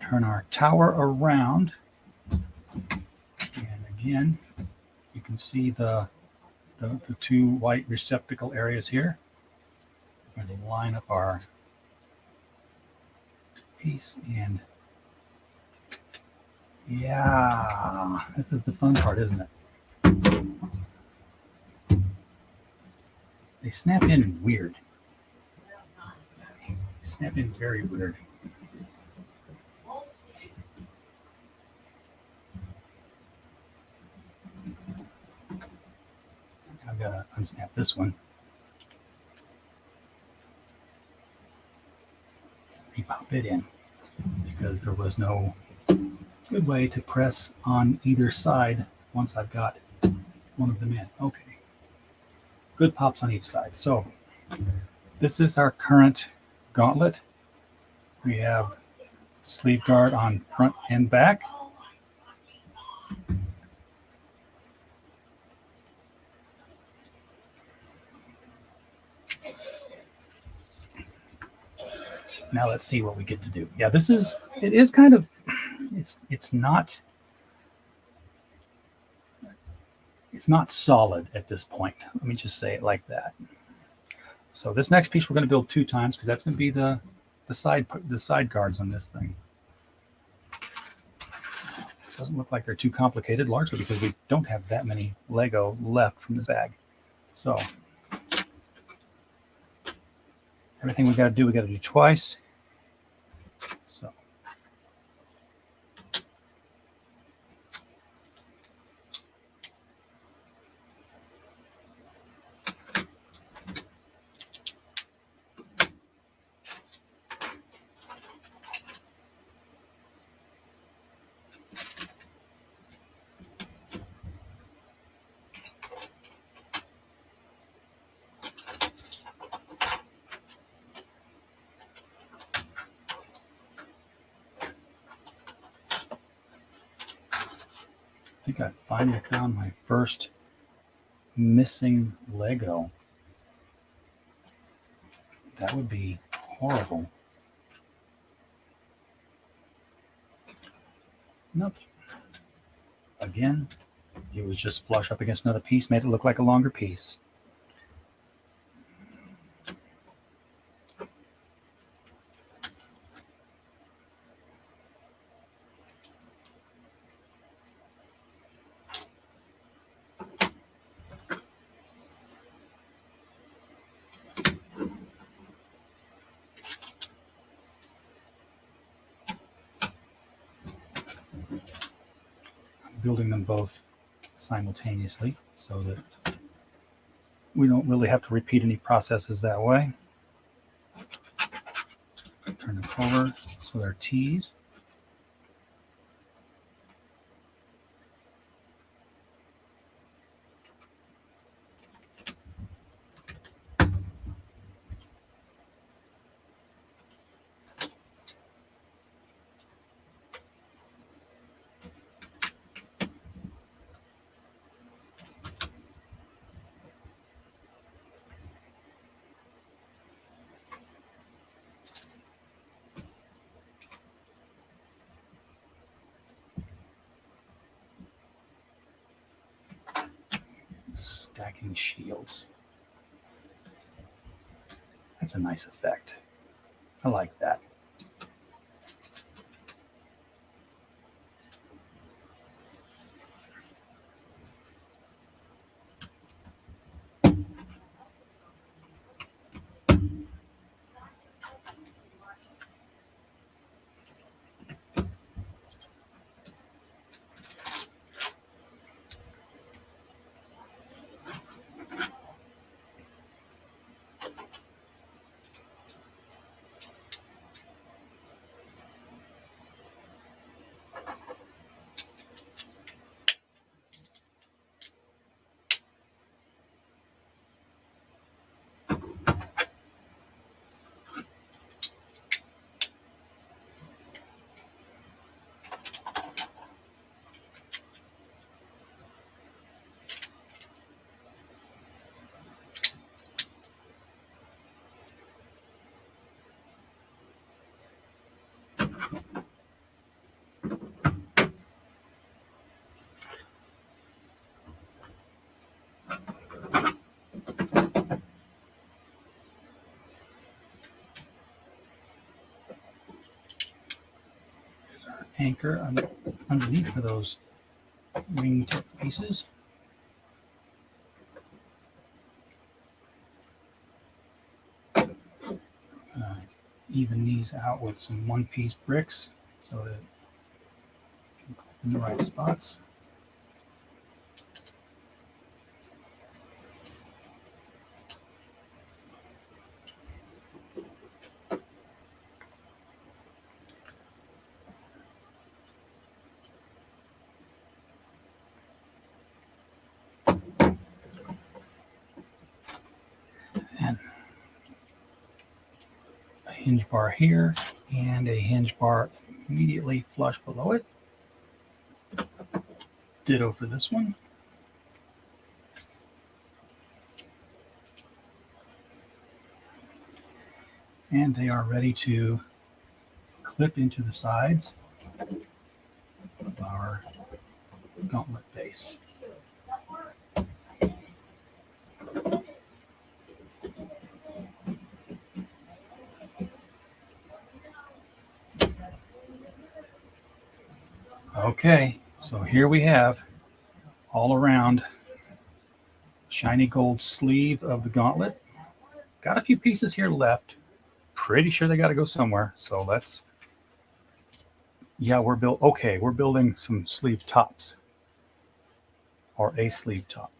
Turn our tower around. And again, you can see the two white receptacle areas here. We're going to line up our piece, and yeah, this is the fun part, isn't it? They snap in weird. They snap in very weird. I've got to unsnap this one. Repop it in because there was no good way to press on either side once I've got one of them in. Okay. Good pops on each side. So this is our current gauntlet. We have sleeve guard on front and back. Now let's see what we get to do. Yeah, it is kind of, it's not solid at this point. Let me just say it like that. So this next piece we're going to build 2 times because that's going to be the side guards on this thing. Doesn't look like they're too complicated, largely because we don't have that many Lego left from this bag. So everything we got to do twice. So I think I finally found my first missing Lego. That would be horrible. Nope. Again, it was just flush up against another piece, made it look like a longer piece. Building them both simultaneously so that we don't really have to repeat any processes that way. Turn them over so they're T's. Stacking shields. That's a nice effect. I like that. anchor underneath for those wingtip pieces. Even these out with some one-piece bricks so that in the right spots. And a hinge bar here and a hinge bar immediately flush below it. Ditto for this one. And they are ready to clip into the sides of our gauntlet base. Okay, so here we have all around shiny gold sleeve of the gauntlet. Got a few pieces here left. Pretty sure they got to go somewhere. So let's, yeah, we're building some sleeve tops or a sleeve top.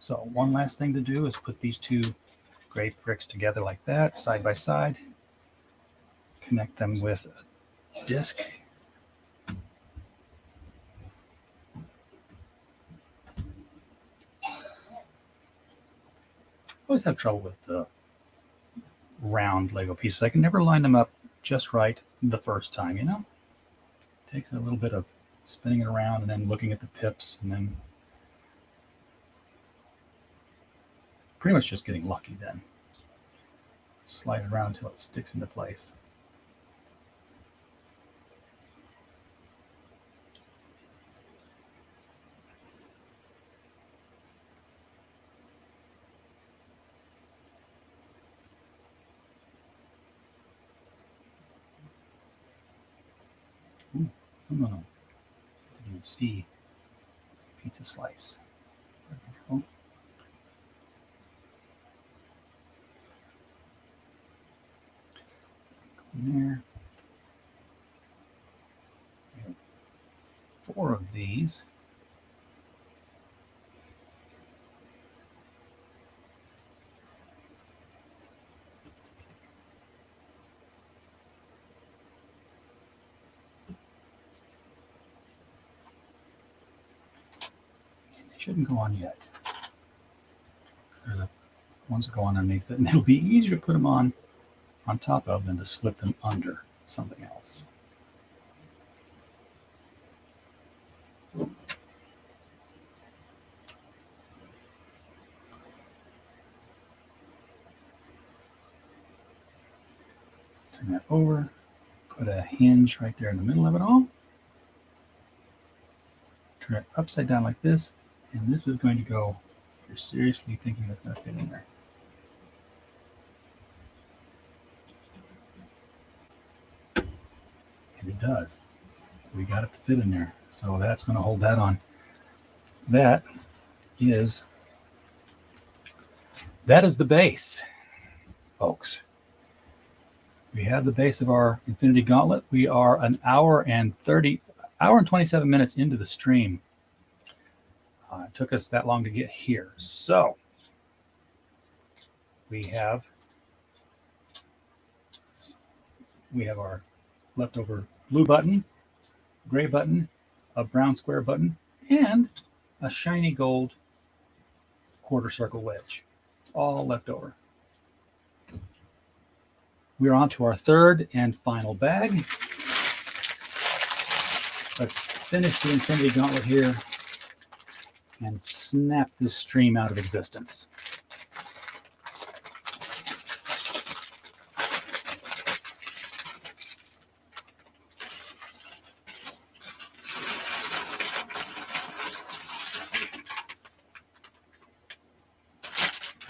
So one last thing to do is put these two gray bricks together like that, side by side. Connect them with a disc. Always have trouble with the round Lego pieces. I can never line them up just right the first time, you know? It takes a little bit of spinning it around and then looking at the pips and then pretty much just getting lucky then. Slide it around until it sticks into place. Ooh, come on. You can see pizza slice. There we go. In there. We have 4 of these. Shouldn't go on yet. They're the ones that go on underneath it, and it'll be easier to put them on top of than to slip them under something else. Turn that over, put a hinge right there in the middle of it all. Turn it upside down like this, and this is going to go, if you're seriously thinking that's going to fit in there. And it does. We got it to fit in there. So that's going to hold that on. That is the base, folks. We have the base of our Infinity Gauntlet. We are an hour and 27 minutes into the stream. It took us that long to get here. So we have our leftover blue button, gray button, a brown square button, and a shiny gold quarter circle wedge, all left over. We're on to our third and final bag. Let's finish the Infinity Gauntlet here and snap this stream out of existence.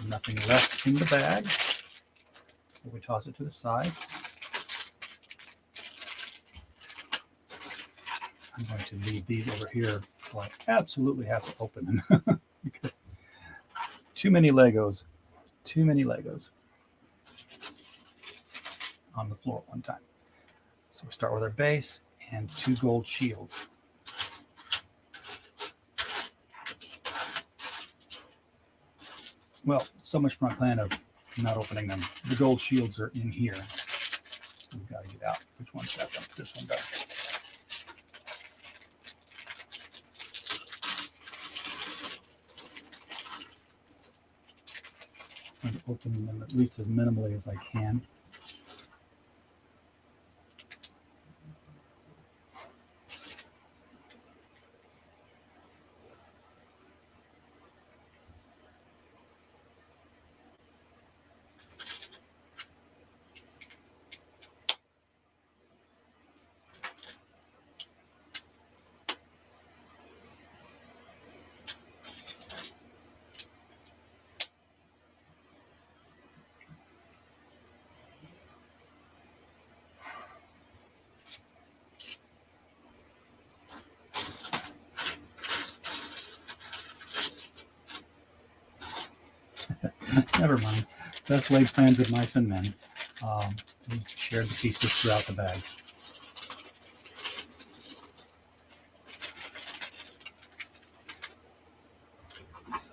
Nothing left in the bag. We toss it to the side. I'm going to leave these over here till I absolutely have to open them because too many Legos on the floor at one time. So we start with our base and 2 gold shields. Well, so much for my plan of not opening them. The gold shields are in here. So we've got to get out. Which one's got them? This one does. I'm going to open them at least as minimally as I can. Never mind. Best laid plans of mice and men. We shared the pieces throughout the bags. So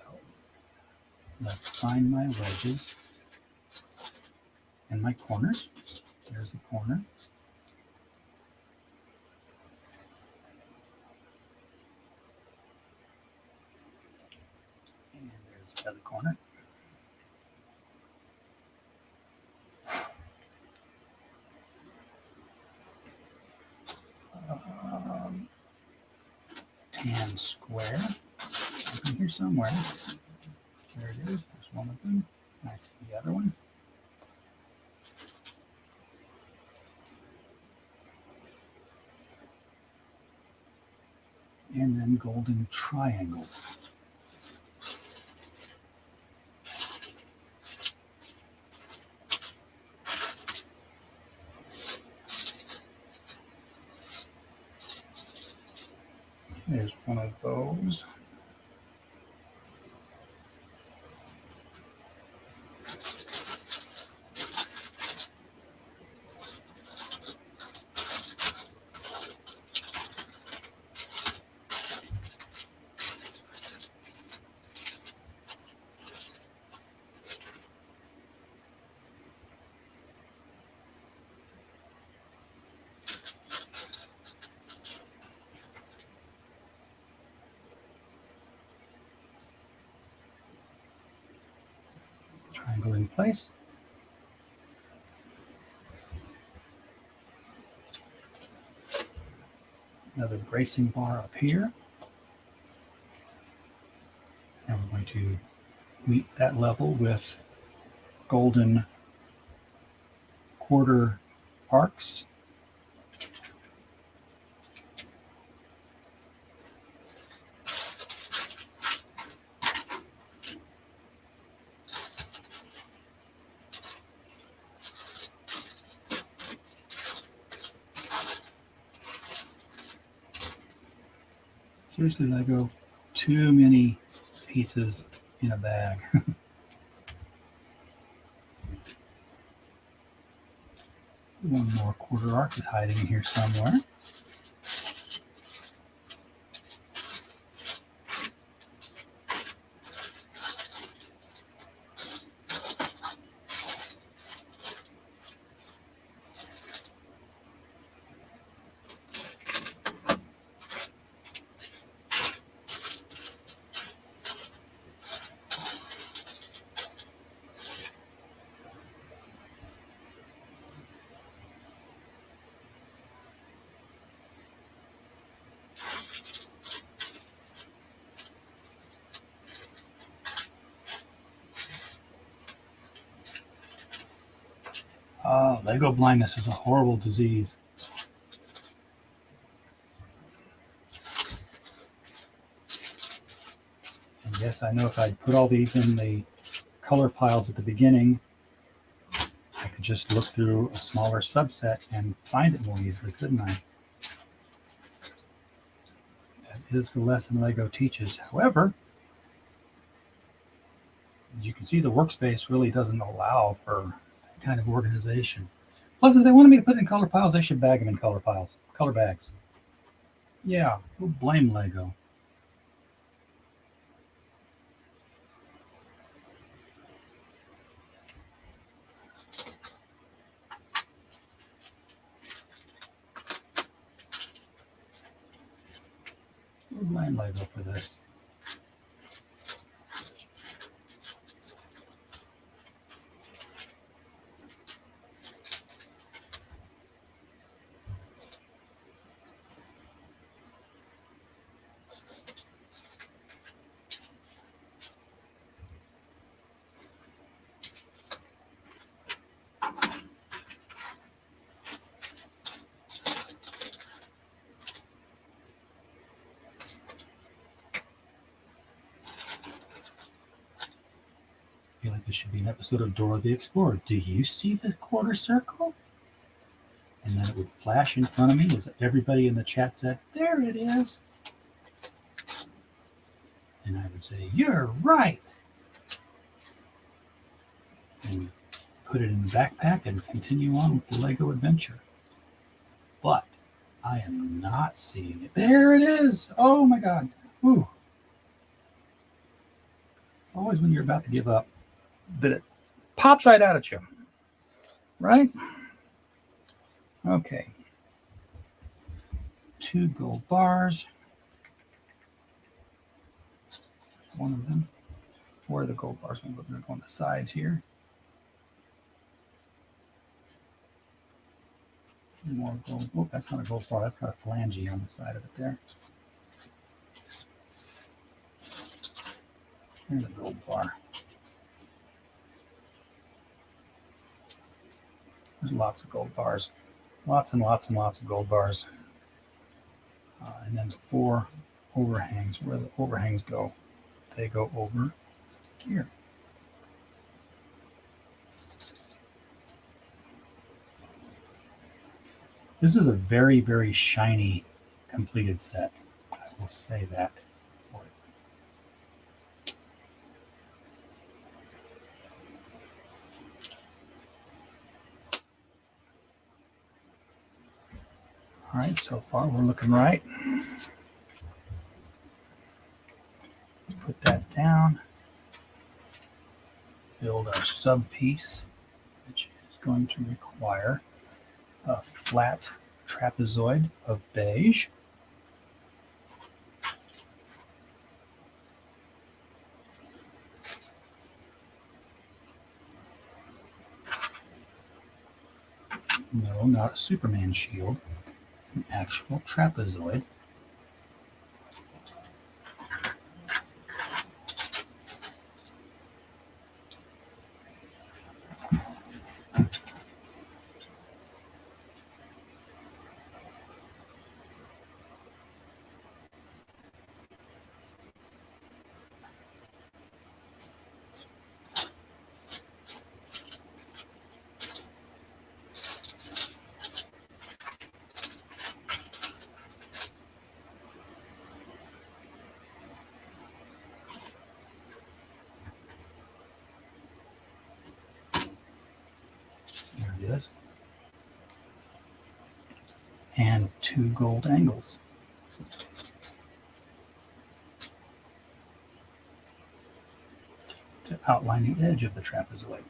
let's find my wedges and my corners. There's the corner. And there's the other corner. Tan square in here somewhere. There it is. There's one of them. I see the other one. And then golden triangles. There's one of those. Triangle in place. Another bracing bar up here. And we're going to meet that level with golden quarter arcs. Seriously, Lego, too many pieces in a bag. One more quarter arc is hiding in here somewhere. Lego blindness is a horrible disease. And yes, I know if I put all these in the color piles at the beginning, I could just look through a smaller subset and find it more easily, couldn't I? is the lesson Lego teaches. However, you can see the workspace really doesn't allow for that kind of organization. Plus, if they wanted me to put it in color piles, they should bag them in color piles, color bags. Yeah, we'll blame Lego. We'll blame Lego for this. I feel like this should be an episode of Dora the Explorer. Do you see the quarter circle? And then it would flash in front of me as everybody in the chat said, there it is. And I would say, you're right. And put it in the backpack and continue on with the Lego adventure. But I am not seeing it. There it is. Oh my God. Ooh. It's always when you're about to give up that it pops right out at you. Right? Okay. 2 gold bars. One of them. Where are the gold bars? We're going to go on the sides here. More gold. Oh, that's not a gold bar. That's got a phalange on the side of it there. Here's a gold bar. There's lots of gold bars. Lots and lots and lots of gold bars. And then 4 overhangs. Where the overhangs go? They go over here. This is a very, very shiny completed set. I will say that for it. All right, so far we're looking right. Put that down. Build our sub piece, which is going to require a flat trapezoid of beige. No, not a Superman shield, an actual trapezoid. There it is. And 2 gold angles. To outline the edge of the trapezoid.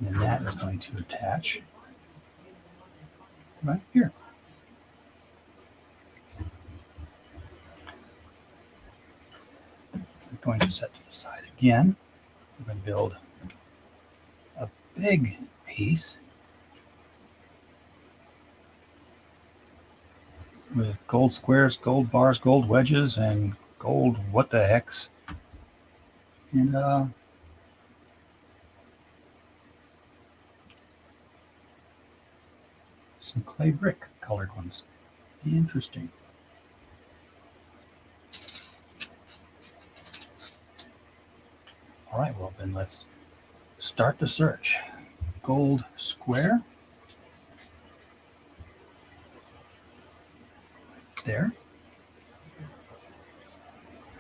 And that is going to attach right here. It's going to set to the side again. We're going to build a big piece with gold squares, gold bars, gold wedges, and gold what the hex. And some clay brick colored ones. Interesting. All right, well then let's start the search. Gold square. There.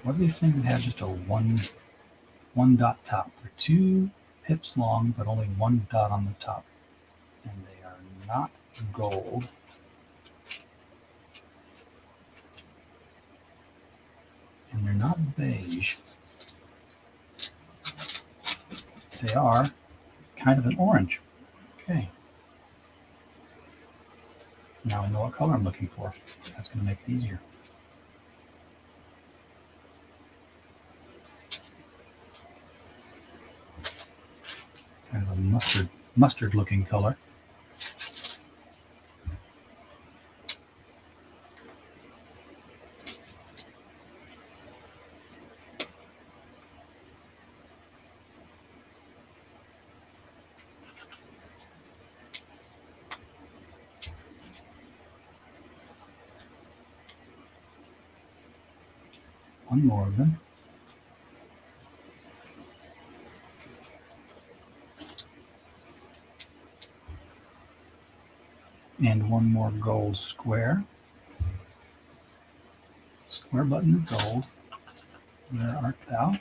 What are these things that have just a one dot top? They're 2 pips long, but only 1 dot on the top. And they are not gold. And they're not beige. They are kind of an orange. Okay. Now I know what color I'm looking for. That's going to make it easier. Kind of a mustard looking color. One more of them. And one more gold square. Square button of gold. Where art thou?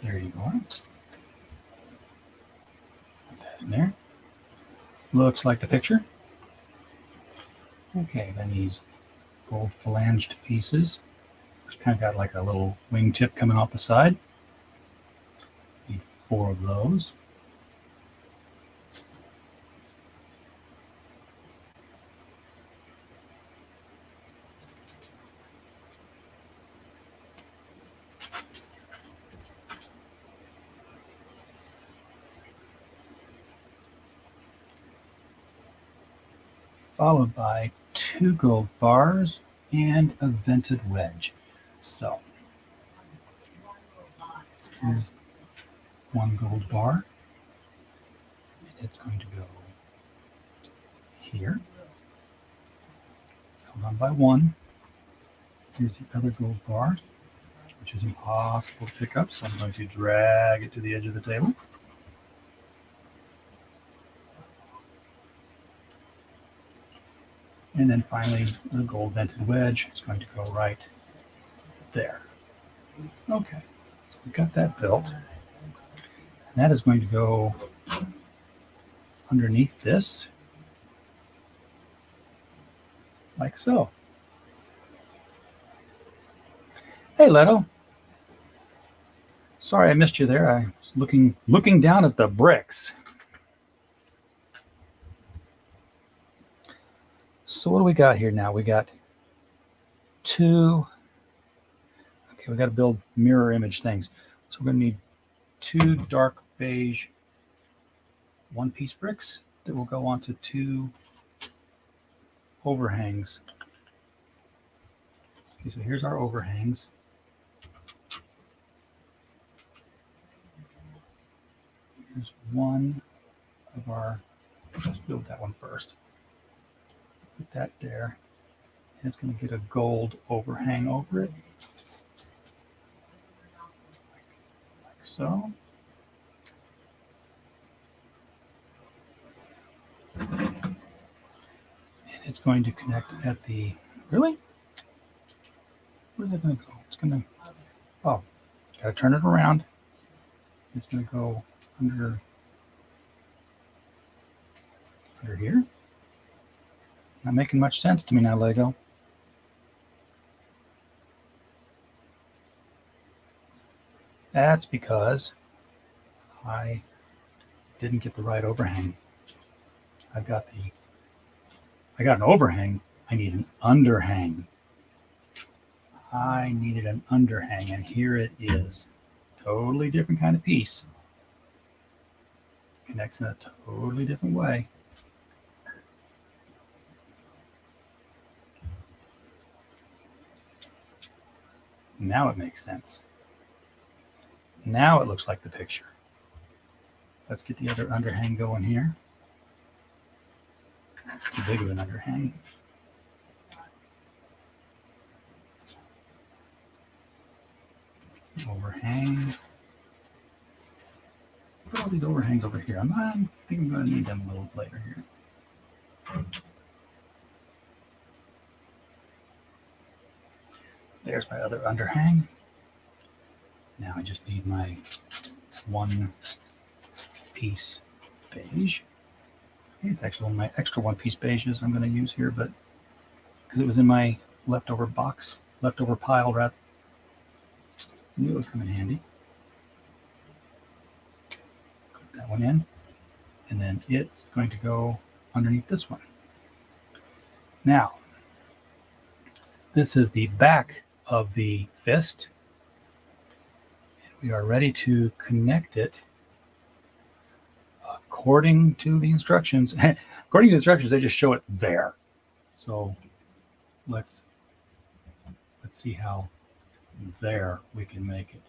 There you are. Put that in there. Looks like the picture. Okay, then these gold phalanged pieces. It's kind of got like a little wingtip coming off the side. Need 4 of those. Followed by 2 gold bars and a vented wedge. So here's 1 gold bar. It's going to go here. It's held on by 1. Here's the other gold bar, which is impossible to pick up, so I'm going to drag it to the edge of the table. And then finally, the gold vented wedge is going to go right there. Okay, so we've got that built. And that is going to go underneath this, like so. Hey, Leto. Sorry I missed you there. I was looking down at the bricks. So what do we got here now? We got 2. Okay, we got to build mirror image things. So we're going to need 2 dark beige 1-piece bricks that will go onto 2 overhangs. Okay, so here's our overhangs. Here's one of our, let's build that one first. Put that there. And it's going to get a gold overhang over it. Like so. And it's going to connect at the, really? Where's it going to go? It's going to, oh, got to turn it around. It's going to go under here. Not making much sense to me now, Lego. That's because I didn't get the right overhang. I got an overhang. I need an underhang. I needed an underhang, and here it is. Totally different kind of piece. Connects in a totally different way. Now it makes sense. Now it looks like the picture. Let's get the other underhang going here. That's too big of an underhang. Overhang. Put all these overhangs over here. I think I'm going to need them a little later here. There's my other underhang. Now I just need my one-piece beige. I think it's actually one of my extra one-piece beiges I'm going to use here, but because it was in my leftover pile, rather. I knew it was coming handy. Put that one in, and then it's going to go underneath this one. Now, this is the back of the fist. We are ready to connect it according to the instructions. According to the instructions, they just show it there. So let's see how there we can make it.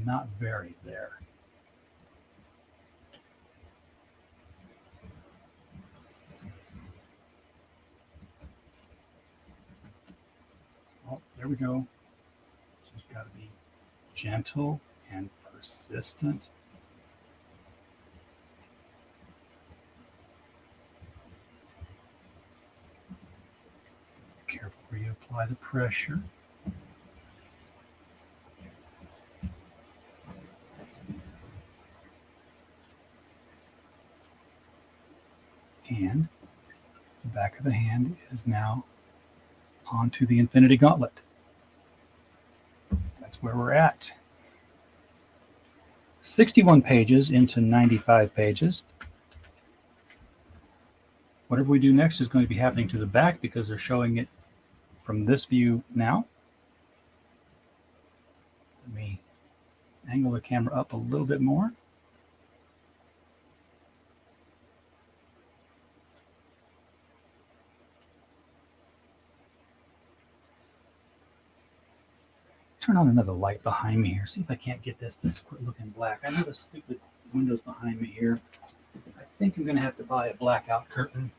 Not very there. Oh, there we go. Just got to be gentle and persistent. Careful where you apply the pressure. And the back of the hand is now onto the Infinity Gauntlet. That's where we're at. 61 pages into 95 pages. Whatever we do next is going to be happening to the back because they're showing it from this view now. Let me angle the camera up a little bit more. Turn on another light behind me here. See if I can't get this to quit looking black. I know the stupid windows behind me here. I think I'm going to have to buy a blackout curtain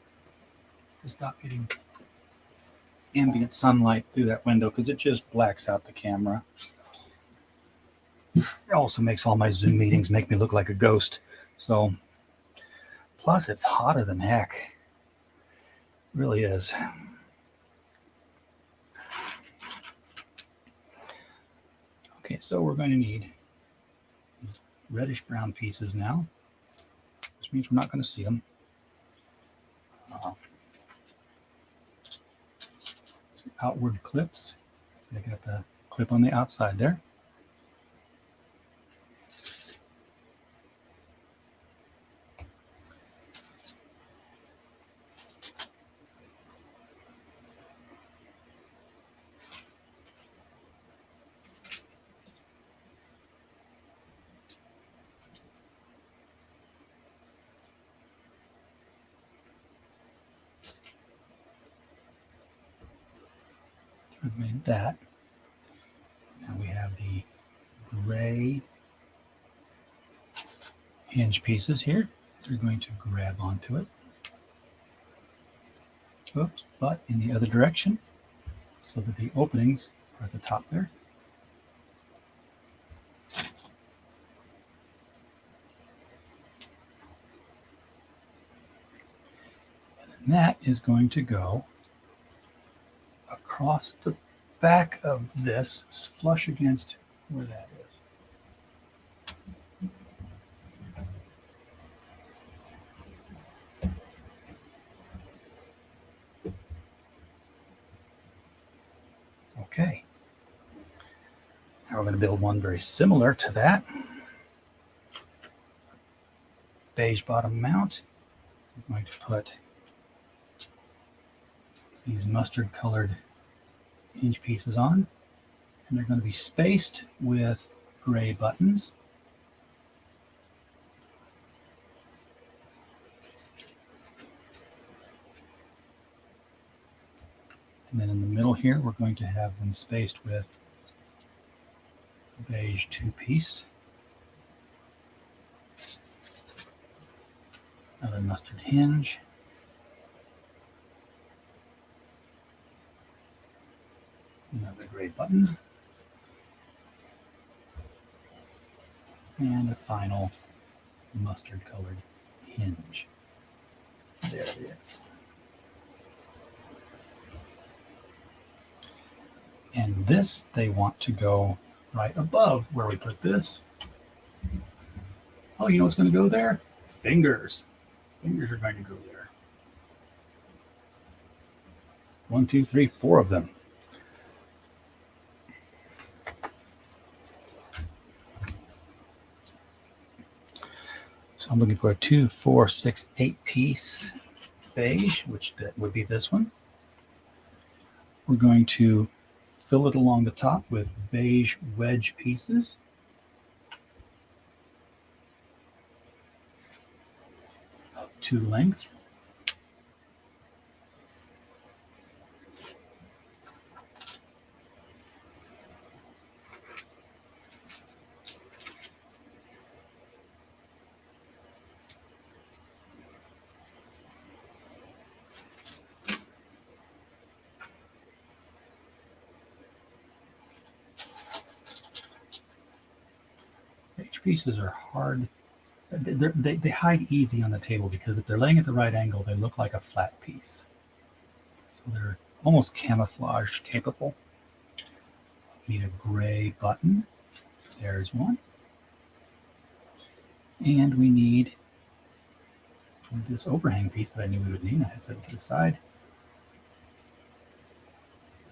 to stop getting ambient sunlight through that window because it just blacks out the camera. It also makes all my Zoom meetings make me look like a ghost. So, plus it's hotter than heck. It really is. Okay, so we're going to need these reddish brown pieces now, which means we're not going to see them. Some outward clips. So I got the clip on the outside there. I've made that. Now we have the gray hinge pieces here. They're going to grab onto it. Oops, but in the other direction so that the openings are at the top there. And that is going to go across the back of this, flush against where that is. Okay. Now we're going to build one very similar to that. Beige bottom mount. I'm going to put these mustard colored hinge pieces on, and they're going to be spaced with gray buttons. And then in the middle here, we're going to have them spaced with beige 2-piece, another mustard hinge, another gray button, and a final mustard colored hinge. There it is. And this, they want to go right above where we put this. Oh, you know what's going to go there? Fingers. Fingers are going to go there. 1, 2, 3, 4 of them. So I'm looking for a 2, 4, 6, 8-piece beige, which that would be this one. We're going to fill it along the top with beige wedge pieces. Of 2 length. Beige pieces are hard. They hide easy on the table because if they're laying at the right angle, they look like a flat piece. So they're almost camouflage capable. We need a gray button. There's one. And we need this overhang piece that I knew we would need. I set it to the side.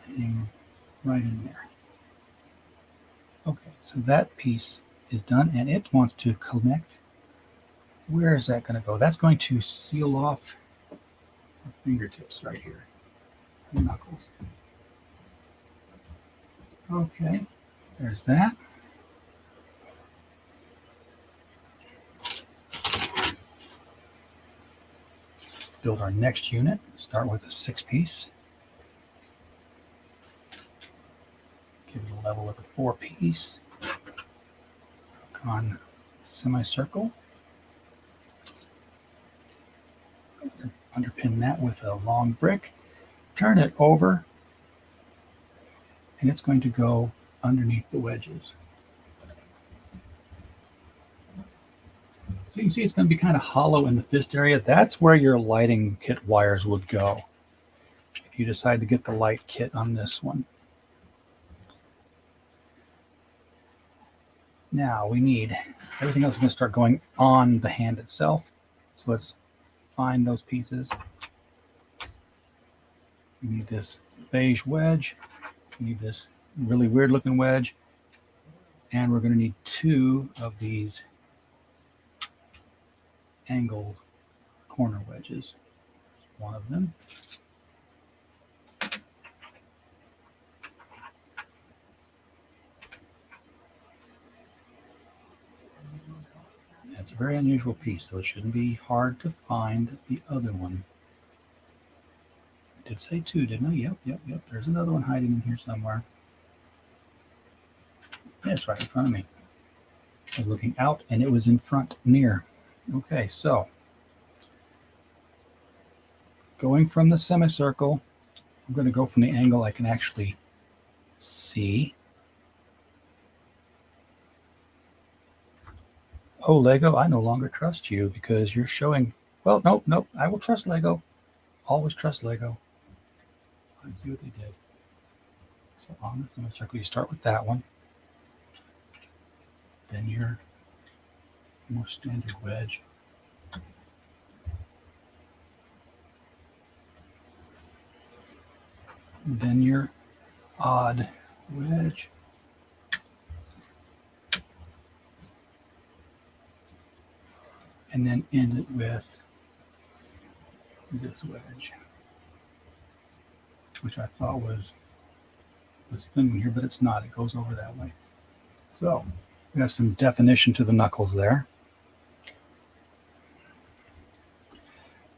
Hang right in there. Okay, so that piece is done, and it wants to connect. Where is that going to go? That's going to seal off our fingertips right here, the knuckles. Okay, there's that. Build our next unit. Start with a 6-piece. Give it a level with a 4-piece. On semicircle. Underpin that with a long brick. Turn it over, and it's going to go underneath the wedges. So you can see it's going to be kind of hollow in the fist area. That's where your lighting kit wires would go if you decide to get the light kit on this one. Now we need, everything else is going to start going on the hand itself. So let's find those pieces. We need this beige wedge. We need this really weird looking wedge. And we're going to need 2 of these angled corner wedges. One of them. It's a very unusual piece, so it shouldn't be hard to find the other one. I did say 2, didn't I? Yep. There's another one hiding in here somewhere. Yeah, it's right in front of me. I was looking out, and it was in front, near. Okay, so going from the semicircle, I'm going to go from the angle I can actually see. Oh, Lego, I no longer trust you because you're showing. Well, nope. I will trust Lego. Always trust Lego. Let's see what they did. So on the semicircle, you start with that one. Then your more standard wedge. Then your odd wedge. And then end it with this wedge, which I thought was this thing here, but it's not. It goes over that way. So we have some definition to the knuckles there.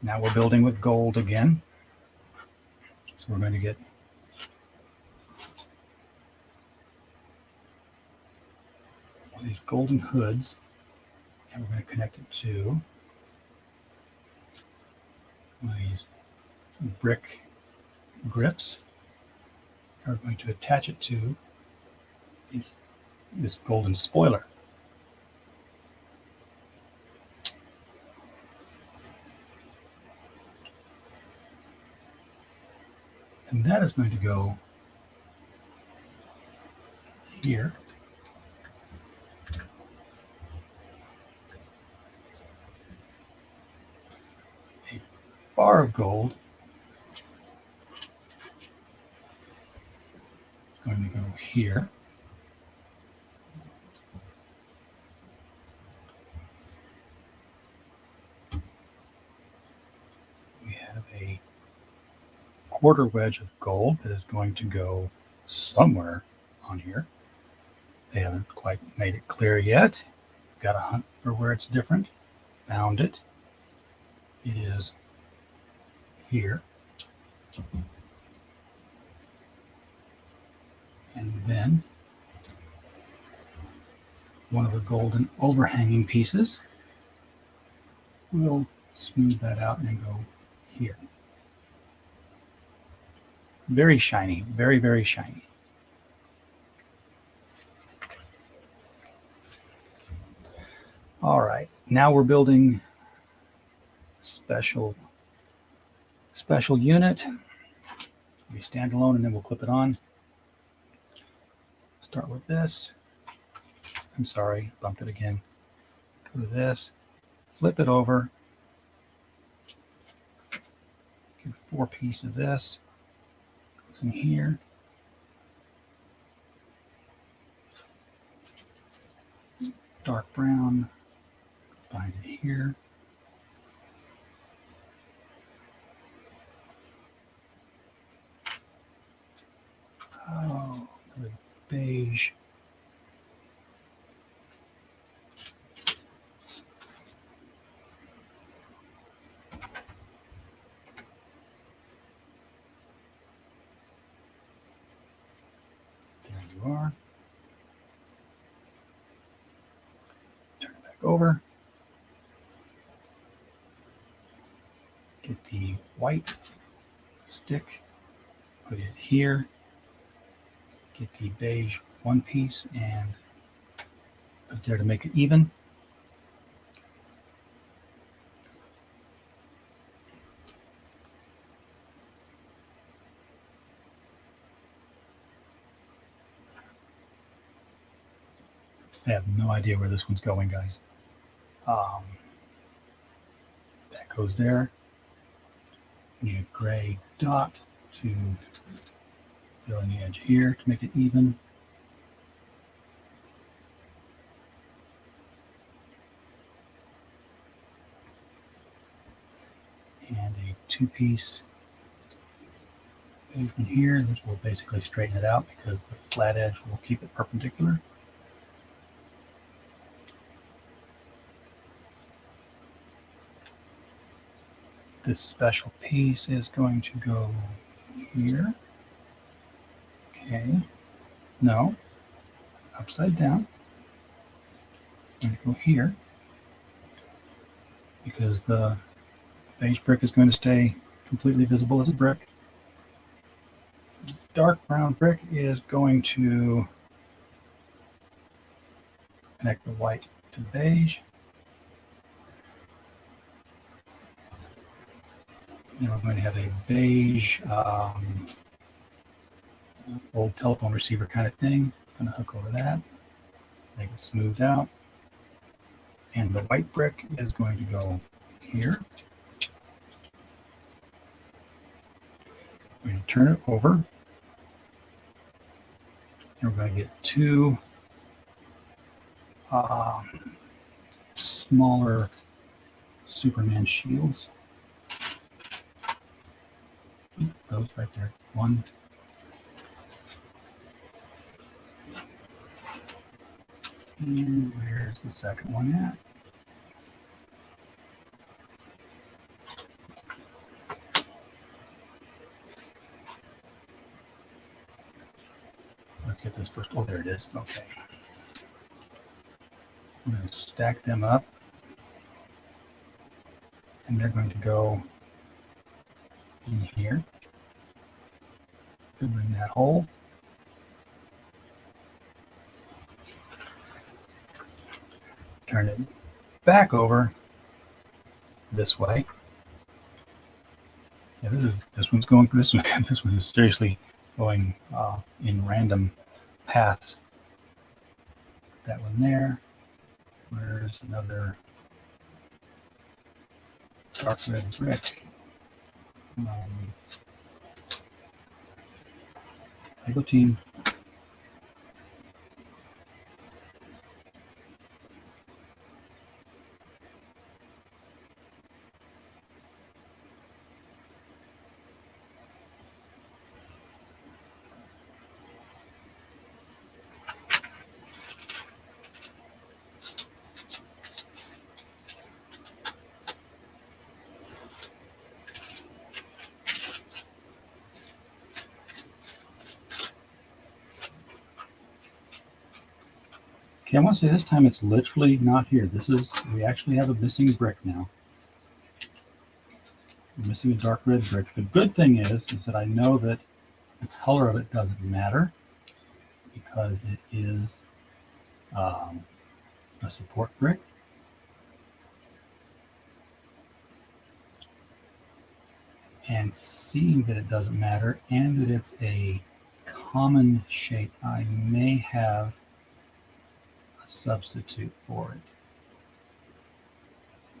Now we're building with gold again. So we're going to get these golden hoods, and we're going to connect it to one of these brick grips. And we're going to attach it to this golden spoiler. And that is going to go here. A bar of gold is going to go here. We have a quarter wedge of gold that is going to go somewhere on here. They haven't quite made it clear yet. Got to hunt for where it's different. Found it. It is here. And then one of the golden overhanging pieces, we'll smooth that out and go here. Very shiny, very, very shiny. All right, now we're building a special unit. It's going to be standalone, and then we'll clip it on. Start with this. I'm sorry, bumped it again. Go to this, flip it over. Give 4 pieces of this. Goes in here. Dark brown. Bind it here. Oh, the beige. There you are. Turn it back over. Get the white stick, put it here. Get the beige one piece and put it there to make it even. I have no idea where this one's going, guys. That goes there. Need a gray dot to fill in the edge here to make it even. And a 2-piece one here. This will basically straighten it out because the flat edge will keep it perpendicular. This special piece is going to go here. Okay. No. Upside down. It's going to go here because the beige brick is going to stay completely visible as a brick. Dark brown brick is going to connect the white to the beige. And we're going to have a beige old telephone receiver kind of thing. It's going to hook over that, make it smoothed out. And the white brick is going to go here. We're going to turn it over. And we're going to get 2 smaller Superman shields. Those right there. 1. And where's the second one at? Let's get this first. Oh, there it is. Okay. I'm going to stack them up, and they're going to go in here, filling that hole. Turn it back over this way. Yeah, this one's going this way. This one is seriously going in random paths. That one there. Where's another dark red brick? Lego team. Okay, I want to say this time it's literally not here. We actually have a missing brick now. We're missing a dark red brick. The good thing is that I know that the color of it doesn't matter because it is a support brick. And seeing that it doesn't matter and that it's a common shape, I may have a substitute for it.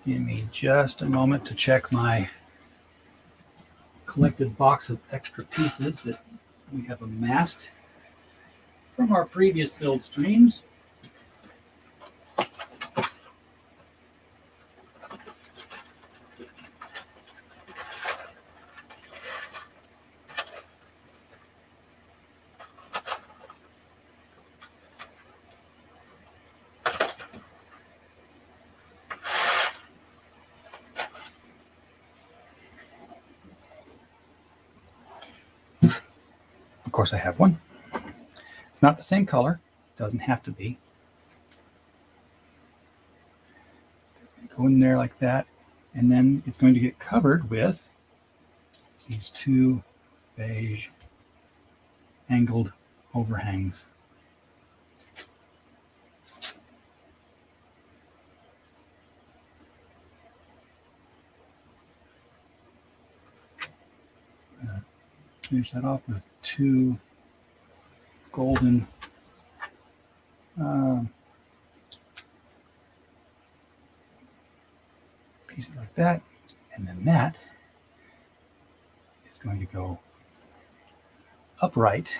Give me just a moment to check my collected box of extra pieces that we have amassed from our previous build streams. Of course, I have one. It's not the same color. It doesn't have to be. Go in there like that, and then it's going to get covered with these two beige angled overhangs. Finish that off with two golden pieces like that, and then that is going to go upright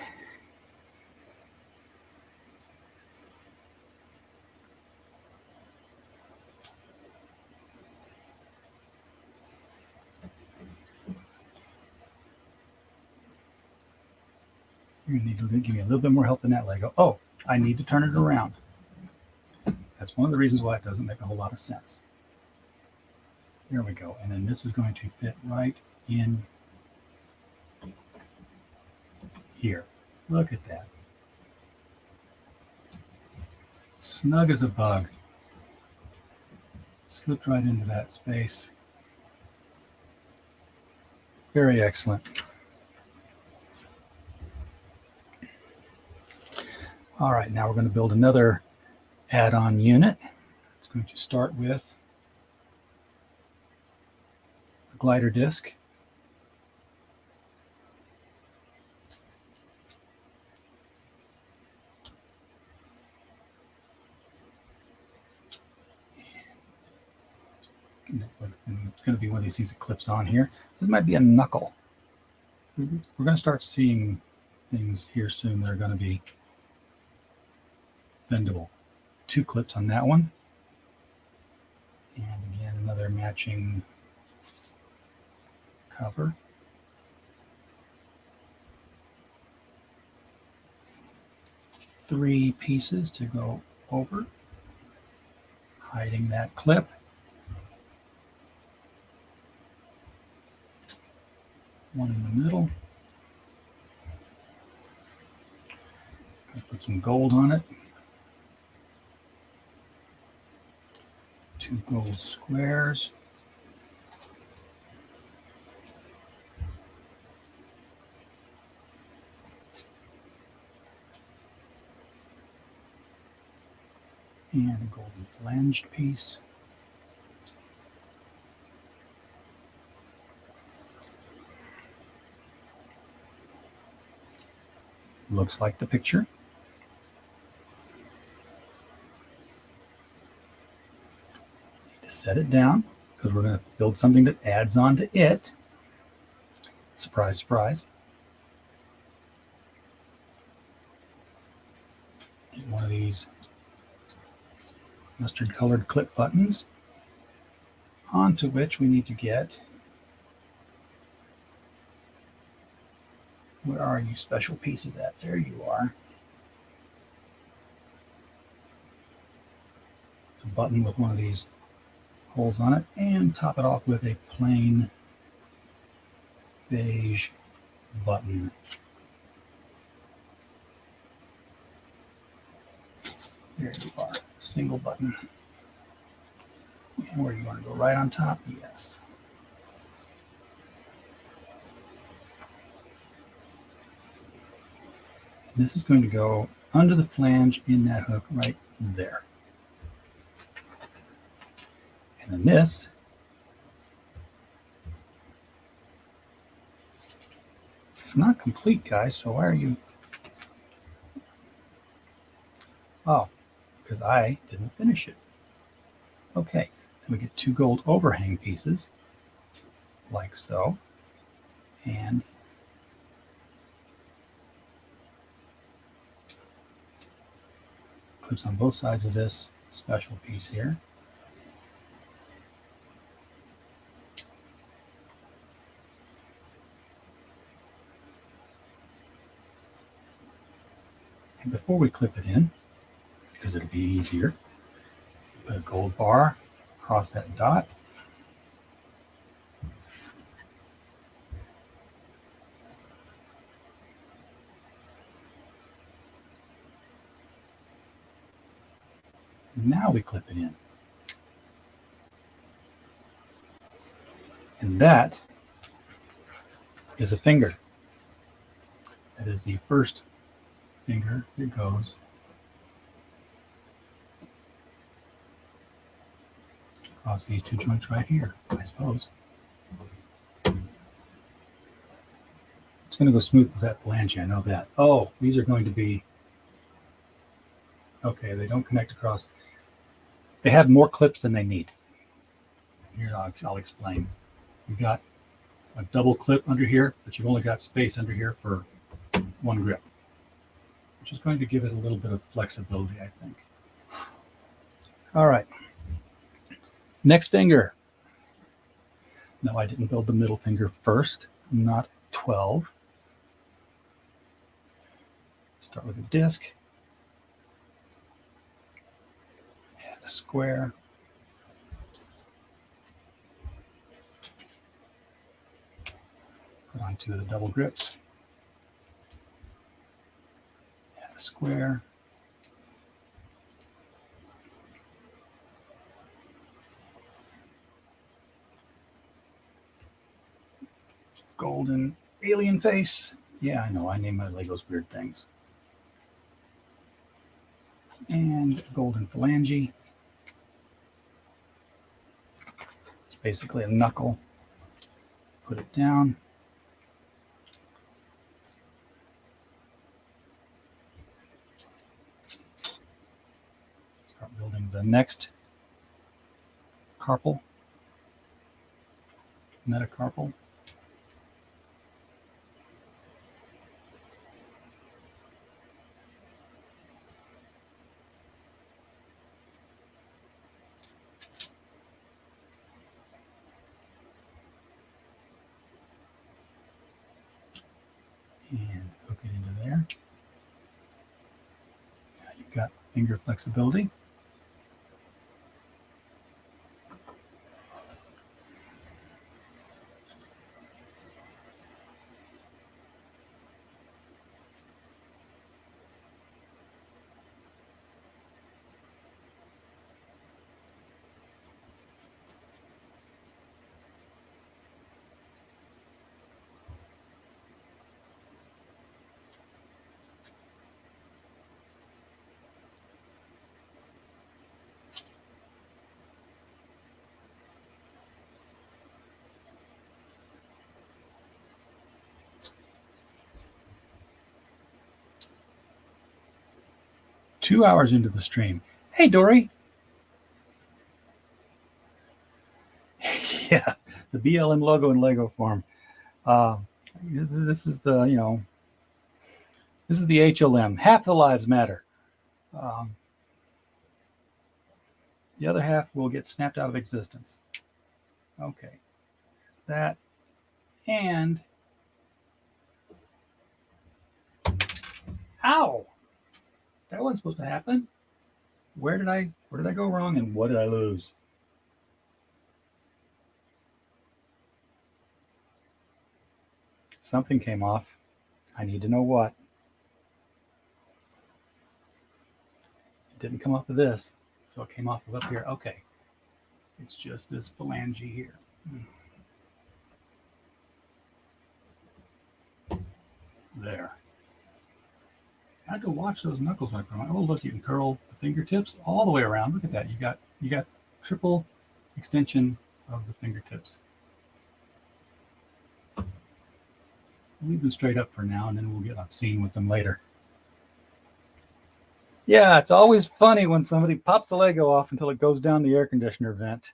You're going to need to give me a little bit more help than that, Lego. Oh, I need to turn it around. That's one of the reasons why it doesn't make a whole lot of sense. There we go. And then this is going to fit right in here. Look at that. Snug as a bug. Slipped right into that space. Very excellent. All right, now we're going to build another add-on unit. It's going to start with a glider disc. It's going to be one of these things that clips on here. This might be a knuckle. We're going to start seeing things here soon that are going to be bendable. 2 clips on that one. And again, another matching cover. Three pieces to go over, hiding that clip. One in the middle. Put some gold on it. 2 gold squares. And a golden flanged piece. Looks like the picture. Need to set it down because we're going to build something that adds on to it. Surprise, surprise. Get one of these mustard colored clip buttons, onto which we need to get, where are you special pieces at? There you are. A button with one of these holes on it, and top it off with a plain beige button. There you are, single button. And where you want to go, right on top? Yes. This is going to go under the flange in that hook right there. And then this is not complete, guys, so why are you... Oh, because I didn't finish it. Okay, then we get 2 gold overhang pieces, like so, and clips on both sides of this special piece here. And before we clip it in, because it'll be easier, put a gold bar across that dot. Now we clip it in. And that is a finger. That is the first finger that goes across these 2 joints right here, I suppose. It's going to go smooth with that flange, I know that. Oh, these are going to be... Okay, they don't connect across. They have more clips than they need. Here, I'll explain. You've got a double clip under here, but you've only got space under here for 1 grip, which is going to give it a little bit of flexibility, I think. All right. Next finger. No, I didn't build the middle finger first, not 12. Start with a disc. Add a square. Put on 2 of the double grips. Add a square. Golden alien face. Yeah, I know, I name my Legos weird things. And golden phalange. It's basically a knuckle. Put it down. Start building the next carpal, metacarpal. And hook it into there. Now you've got finger flexibility. 2 hours into the stream. Hey, Dory. Yeah, the BLM logo in Lego form. This is the, this is the HLM. Half the lives matter. The other half will get snapped out of existence. Okay, there's that. And, ow! That wasn't supposed to happen. Where did I go wrong and what did I lose? Something came off. I need to know what. It didn't come off of this, so it came off of up here. Okay. It's just this phalange here. There. I had to watch those knuckles when I put on. Oh, look, you can curl the fingertips all the way around. Look at that. You got triple extension of the fingertips. Leave them straight up for now, and then we'll get obscene with them later. Yeah, it's always funny when somebody pops a Lego off until it goes down the air conditioner vent.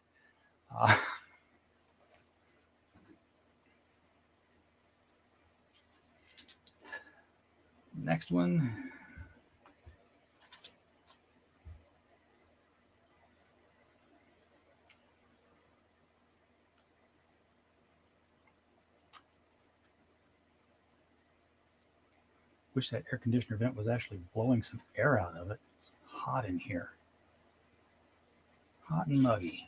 Next one. Wish that air conditioner vent was actually blowing some air out of it. It's hot in here. Hot and muggy.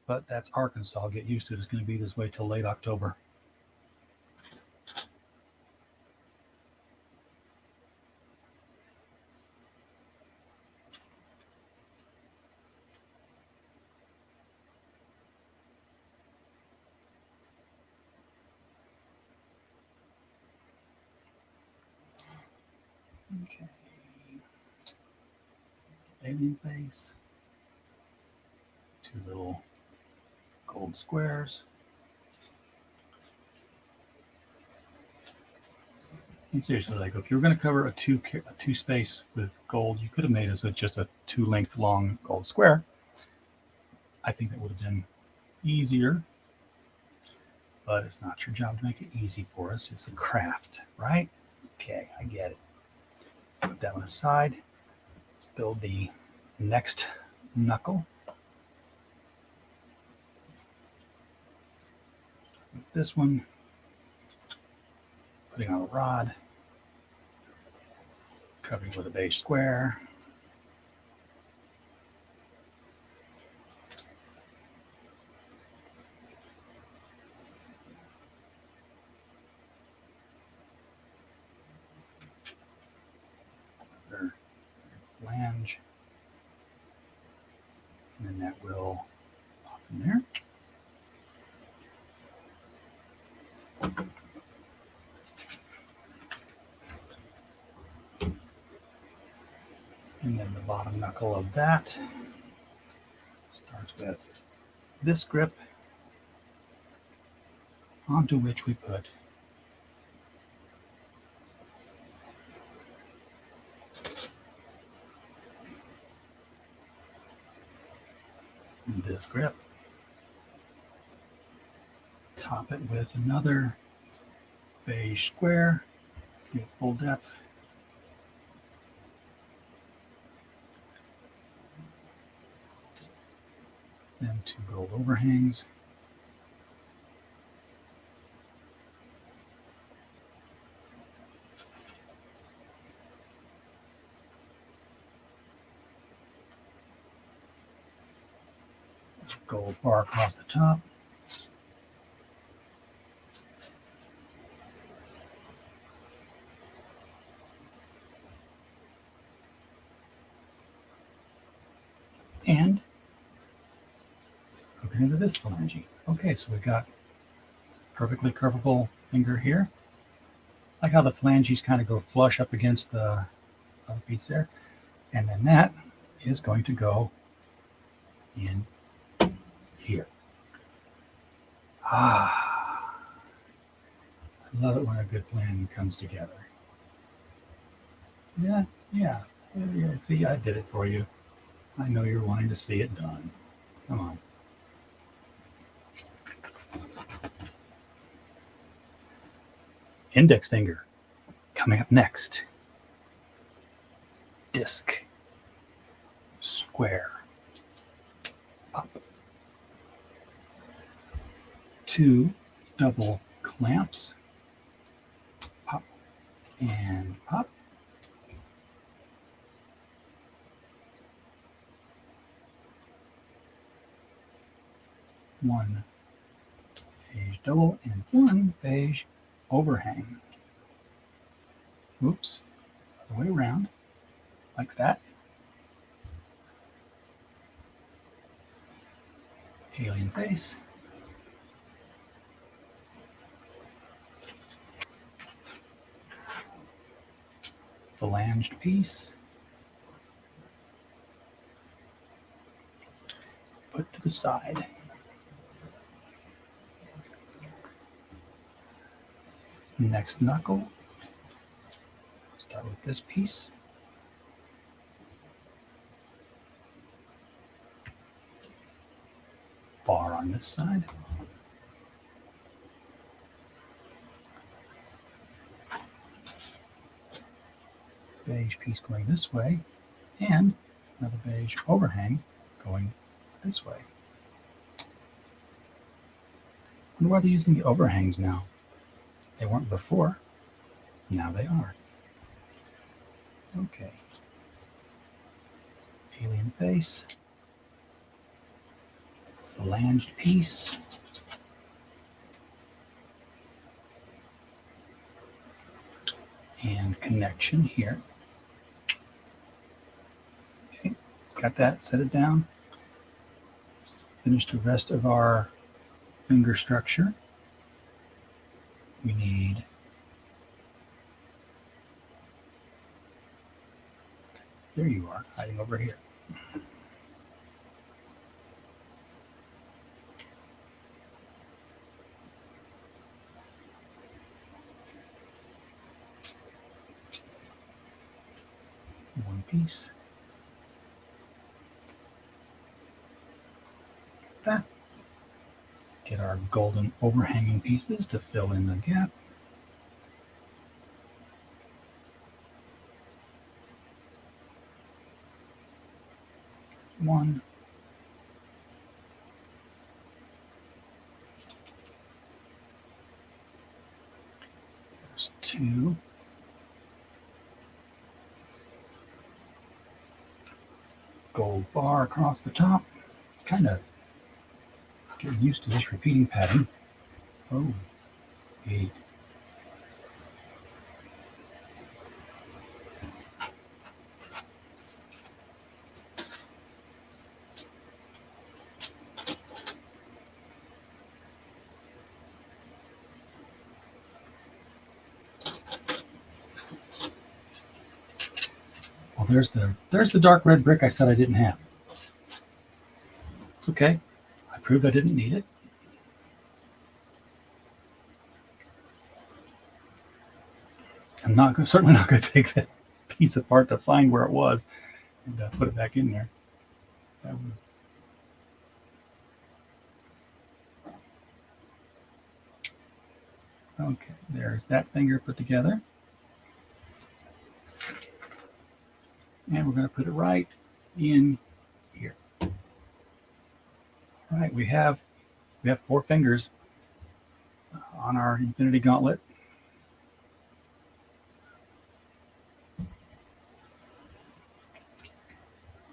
But that's Arkansas. I'll get used to it. It's going to be this way till late October. Okay. Alien face. 2 little gold squares. And seriously, like if you were going to cover a two space with gold, you could have made it with just a 2 length long gold square. I think that would have been easier, but it's not your job to make it easy for us. It's a craft, right? Okay, I get it. Put that one aside. Let's build the next knuckle. With this one, putting on a rod, covering with a beige square. Flange, and then that will pop in there. And then the bottom knuckle of that starts with this grip, onto which we put this grip. Top it with another beige square, get full depth. Then 2 gold overhangs. Gold bar across the top. And hook it into this phalange. Okay, so we've got perfectly curvable finger here. I like how the phalanges kind of go flush up against the other piece there. And then that is going to go in here. I love it when a good plan comes together. Yeah, yeah, yeah. See, I did it for you. I know you're wanting to see it done. Come on. Index finger. Coming up next. Disc. Square. Pop. Two double clamps. Pop and pop. One beige double and one beige overhang. Oops. Other way around. Like that. Alien face. Phalanged piece. Put to the side. Next knuckle. Start with this piece. Bar on this side. Beige piece going this way, and another beige overhang going this way. I wonder why they're using the overhangs now. They weren't before. Now they are. Okay. Alien face. Phalanged piece. And connection here. Okay, got that, set it down. Finish the rest of our finger structure. We need there you are, hiding over here. One piece. That. Get our golden overhanging pieces to fill in the gap. One. There's two. Gold bar across the top. Kind of getting used to this repeating pattern. Oh, 8. Well, there's the dark red brick I said I didn't have. It's okay. I proved I didn't need it. I'm certainly not going to take that piece apart to find where it was and put it back in there. Okay, there's that finger put together. And we're going to put it right in here. All right, we have 4 fingers on our infinity gauntlet.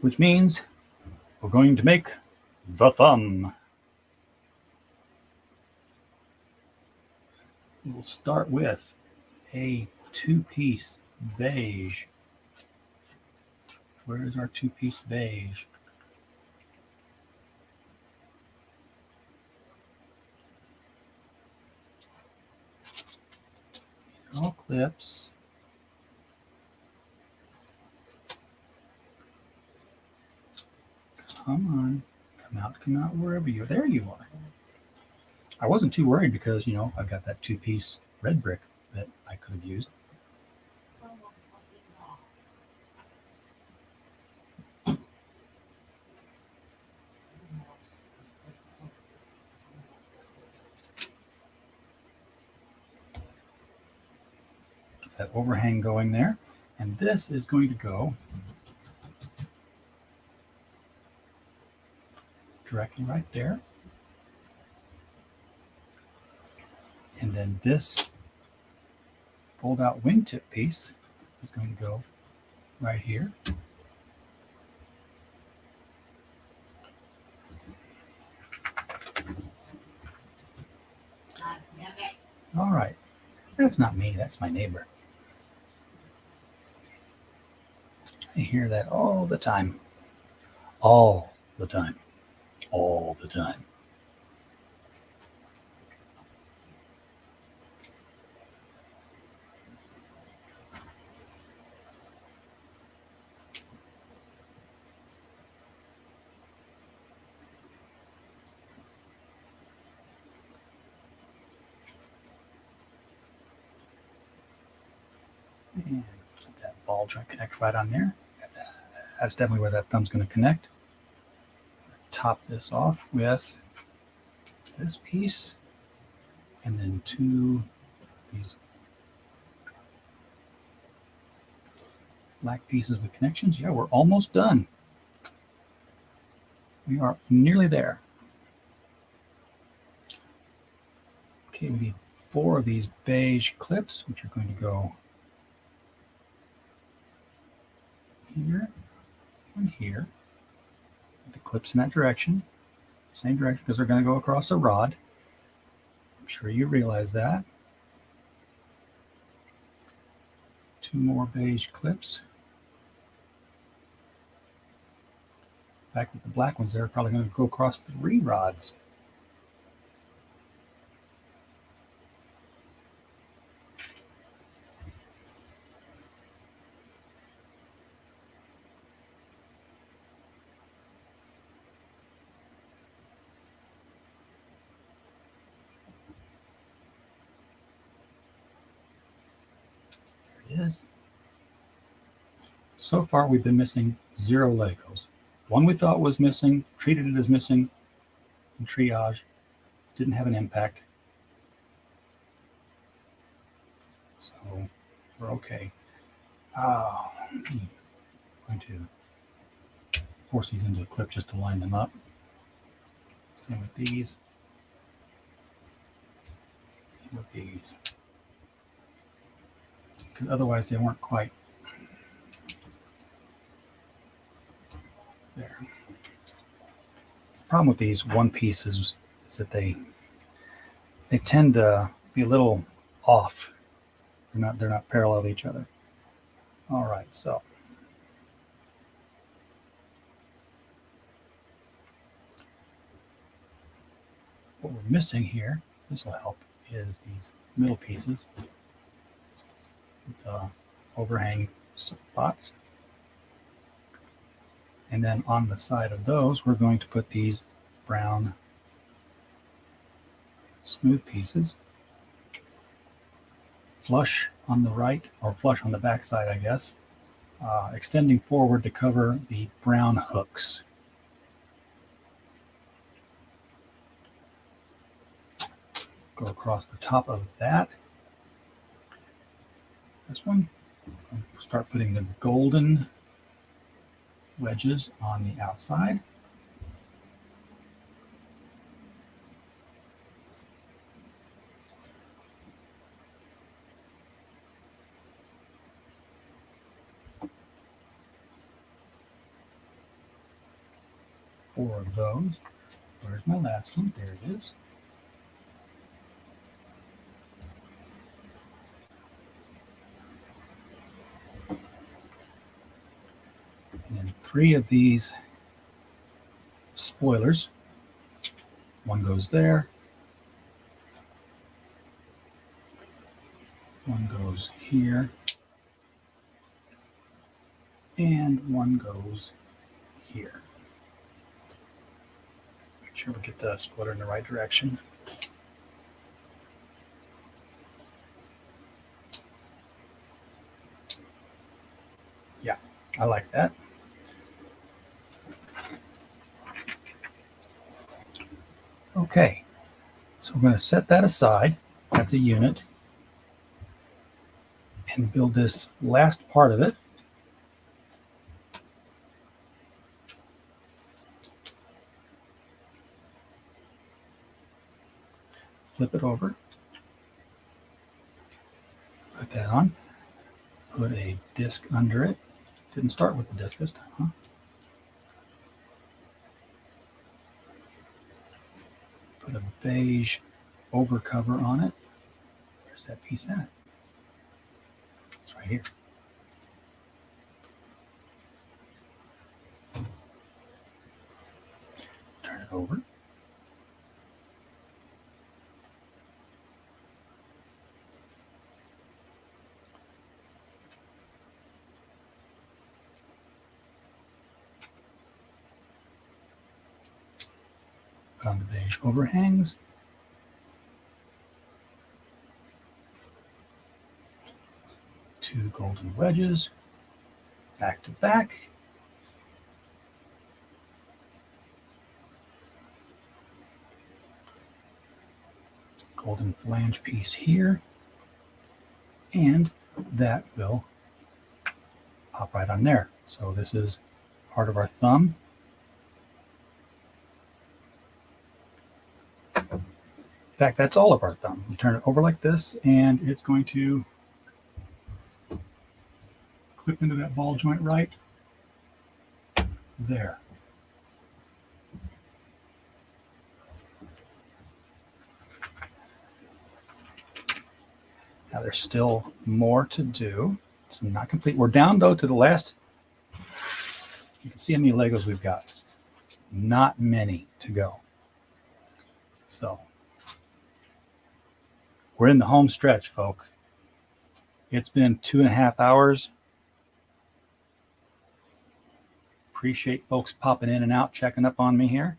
Which means we're going to make the thumb. We'll start with a 2-piece beige. Where is our 2-piece beige? These are all clips. Come on, come out wherever you are. There you are. I wasn't too worried because, I've got that 2-piece red brick that I could have used. that overhang going there. And this is going to go directly right there. And then this fold out wingtip piece is going to go right here. All right. That's not me, that's my neighbor. I hear that all the time. All the time. All the time. And put that ball joint connect right on there. That's definitely where that thumb's going to connect. Top this off with this piece, and then two these black pieces with connections. Yeah, we're almost done. We are nearly there. Okay, we need 4 of these beige clips, which are going to go here and here. The clips in that direction, same direction, because they're going to go across the rod. I'm sure you realize that. 2 more beige clips. In fact, with the black ones, they're probably going to go across 3 rods. There it is. So far, we've been missing 0 Legos. One we thought was missing, treated it as missing in triage, didn't have an impact. So we're okay. I'm going to force these into a clip just to line them up. Same with these. Same with these. Because otherwise they weren't quite there. The problem with these one pieces is that they tend to be a little off. They're not parallel to each other. All right, so what we're missing here, this will help, is these middle pieces with the overhang spots. And then on the side of those, we're going to put these brown smooth pieces flush on the right, or flush on the back side, I guess, extending forward to cover the brown hooks. Go across the top of that. This one, start putting the golden wedges on the outside. Four of those. Where's my last one? There it is. And then 3 of these spoilers. One goes there. One goes here. And one goes here. Make sure we get the spoiler in the right direction. Yeah, I like that. Okay, so we're going to set that aside. That's a unit. and build this last part of it. Flip it over. Put that on. Put a disc under it. Didn't start with the disc this time, huh? Put a beige over cover on it. Where's that piece at? It's right here. Turn it over. Put on the beige overhangs. Two golden wedges, back to back. Golden flange piece here, and that will pop right on there. So this is part of our thumb. In fact, that's all of our thumb. You turn it over like this, and it's going to clip into that ball joint right there. Now there's still more to do. It's not complete. We're down though to the last. You can see how many Legos we've got. Not many to go. So we're in the home stretch, folk. It's been 2.5 hours. Appreciate folks popping in and out, checking up on me here.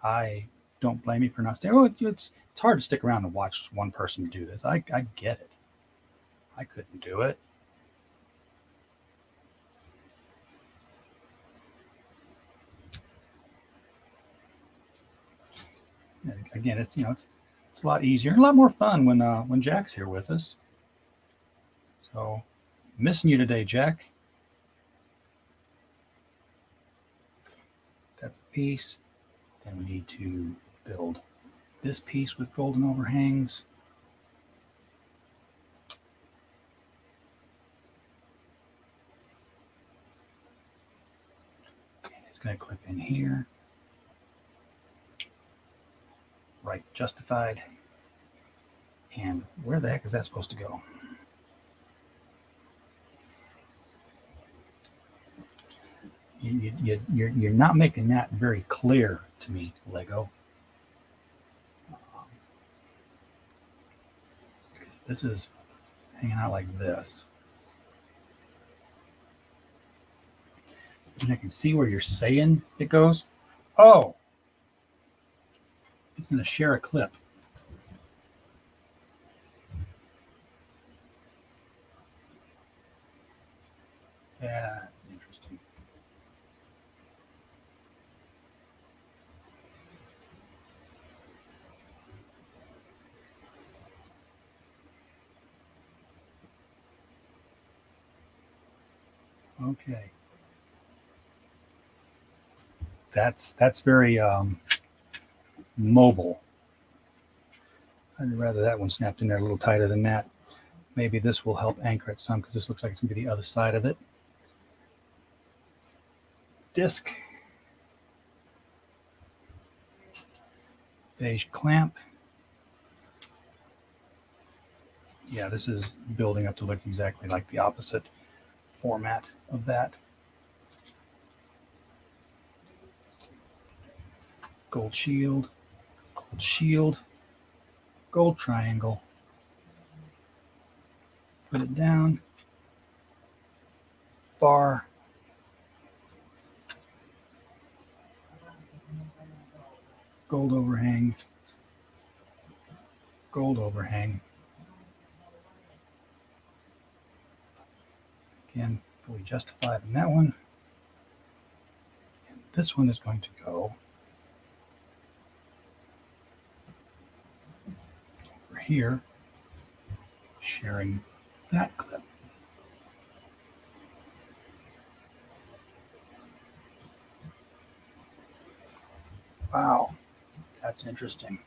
I don't blame you for not staying. Oh, it's hard to stick around and watch one person do this. I get it. I couldn't do it. And again, it's it's a lot easier and a lot more fun when Jack's here with us. So, missing you today, Jack. That's a piece. Then we need to build this piece with golden overhangs. And it's going to clip in here. Right, justified. And where the heck is that supposed to go? You're not making that very clear to me, Lego. This is hanging out like this. And I can see where you're saying it goes. Oh, it's going to share a clip. Yeah, that's interesting. Okay. That's very mobile. I'd rather that one snapped in there a little tighter than that. Maybe this will help anchor it some because this looks like it's going to be the other side of it. Disc. Beige clamp. Yeah, this is building up to look exactly like the opposite format of that. Gold shield, gold triangle. Put it down. Bar. Gold overhang. Gold overhang. Again, fully justified in that one. And this one is going to go over here, sharing that clip. Wow, that's interesting.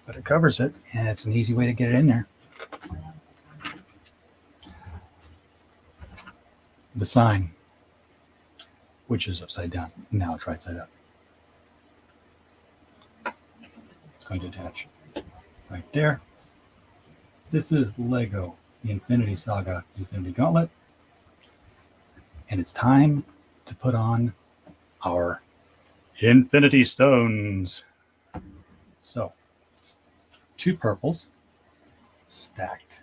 But it covers it, and it's an easy way to get it in there. The sign, which is upside down. Now it's right side up. It's going to attach right there. This is Lego, the Infinity Saga, Infinity Gauntlet. And it's time to put on our Infinity Stones. So, 2 purples stacked.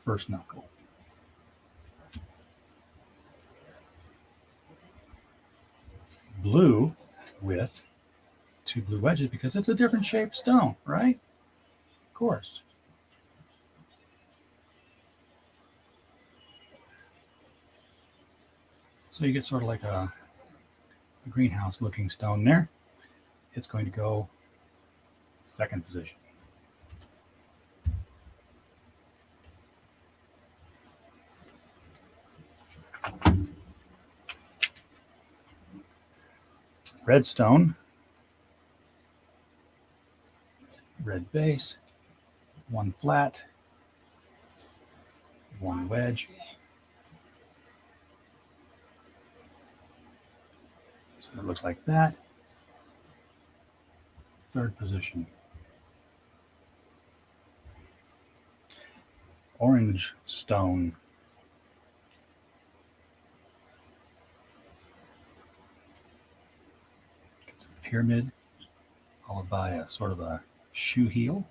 First knuckle. Blue with 2 blue wedges because it's a different shaped stone, right? Of course. So you get sort of like a greenhouse looking stone there. It's going to go second position. Red stone, red base, 1 flat, 1 wedge. So it looks like that. Third position. Orange stone. It's a pyramid followed by a sort of a shoe heel.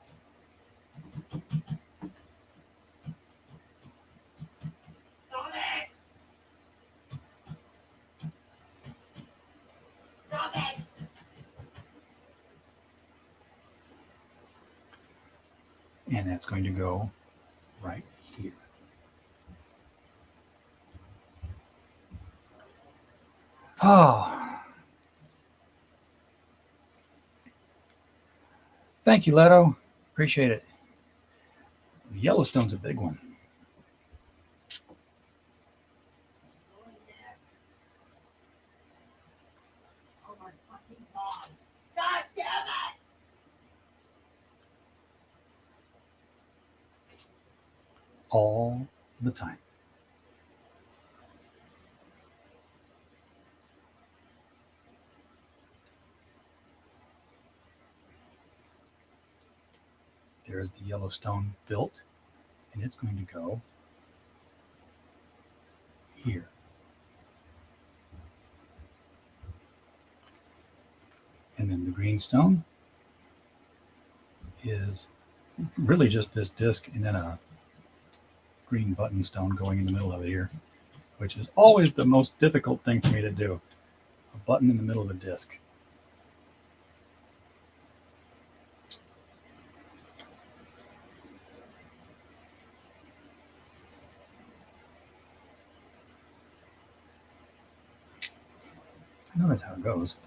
And that's going to go right here. Oh, thank you, Leto. Appreciate it. Yellowstone's a big one. God damn it! All the time. There's the Yellowstone built, and it's going to go here. And then the green stone is really just this disc and then a green button stone going in the middle of it here, which is always the most difficult thing for me to do. A button in the middle of a disc. I know that's how it goes.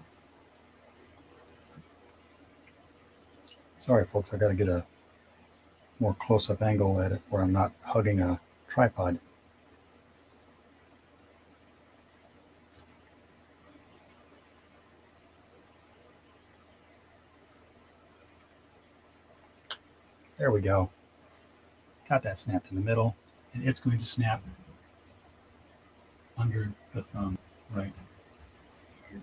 Sorry, folks, I got to get a more close-up angle at it where I'm not hugging a tripod. There we go. Got that snapped in the middle, and it's going to snap under the thumb right here.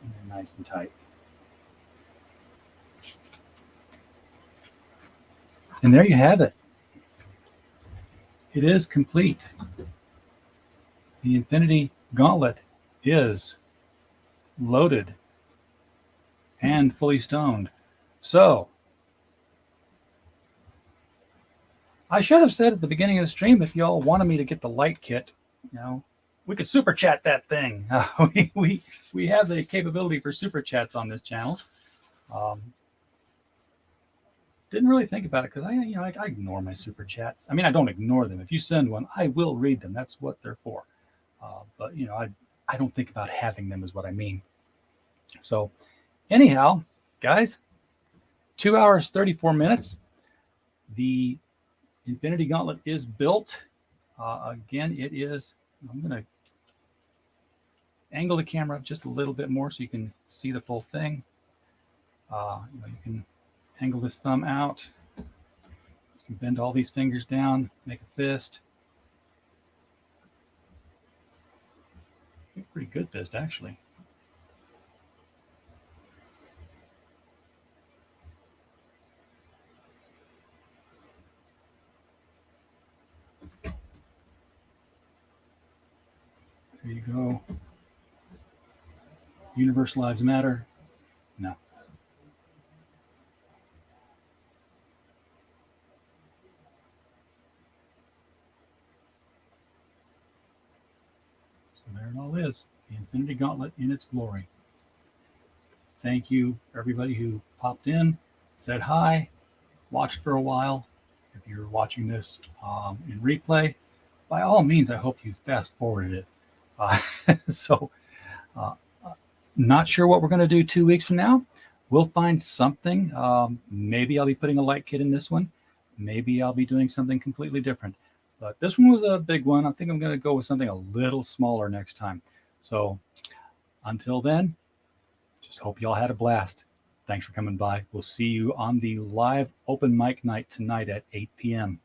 And they're nice and tight. And there you have it. It is complete. The Infinity Gauntlet is loaded and fully stoned. So, I should have said at the beginning of the stream, if y'all wanted me to get the light kit, we could super chat that thing. We have the capability for super chats on this channel. Didn't really think about it because I ignore my super chats. I mean, I don't ignore them. If you send one, I will read them. That's what they're for. But I I don't think about having them is what I mean. So anyhow, guys, 2 hours, 34 minutes. The Infinity Gauntlet is built. Again, it is, I'm going to angle the camera up just a little bit more so you can see the full thing. You can angle this thumb out. You can bend all these fingers down, make a fist. Pretty good fist, actually. There you go. Universe lives matter. No. So there it all is. The Infinity Gauntlet in its glory. Thank you, everybody who popped in, said hi, watched for a while. If you're watching this in replay, by all means, I hope you fast forwarded it. So, not sure what we're going to do 2 weeks from now. We'll find something. Maybe I'll be putting a light kit in this one. Maybe I'll be doing something completely different. But this one was a big one. I think I'm going to go with something a little smaller next time. So until then, just hope y'all had a blast. Thanks for coming by. We'll see you on the live open mic night tonight at 8 p.m.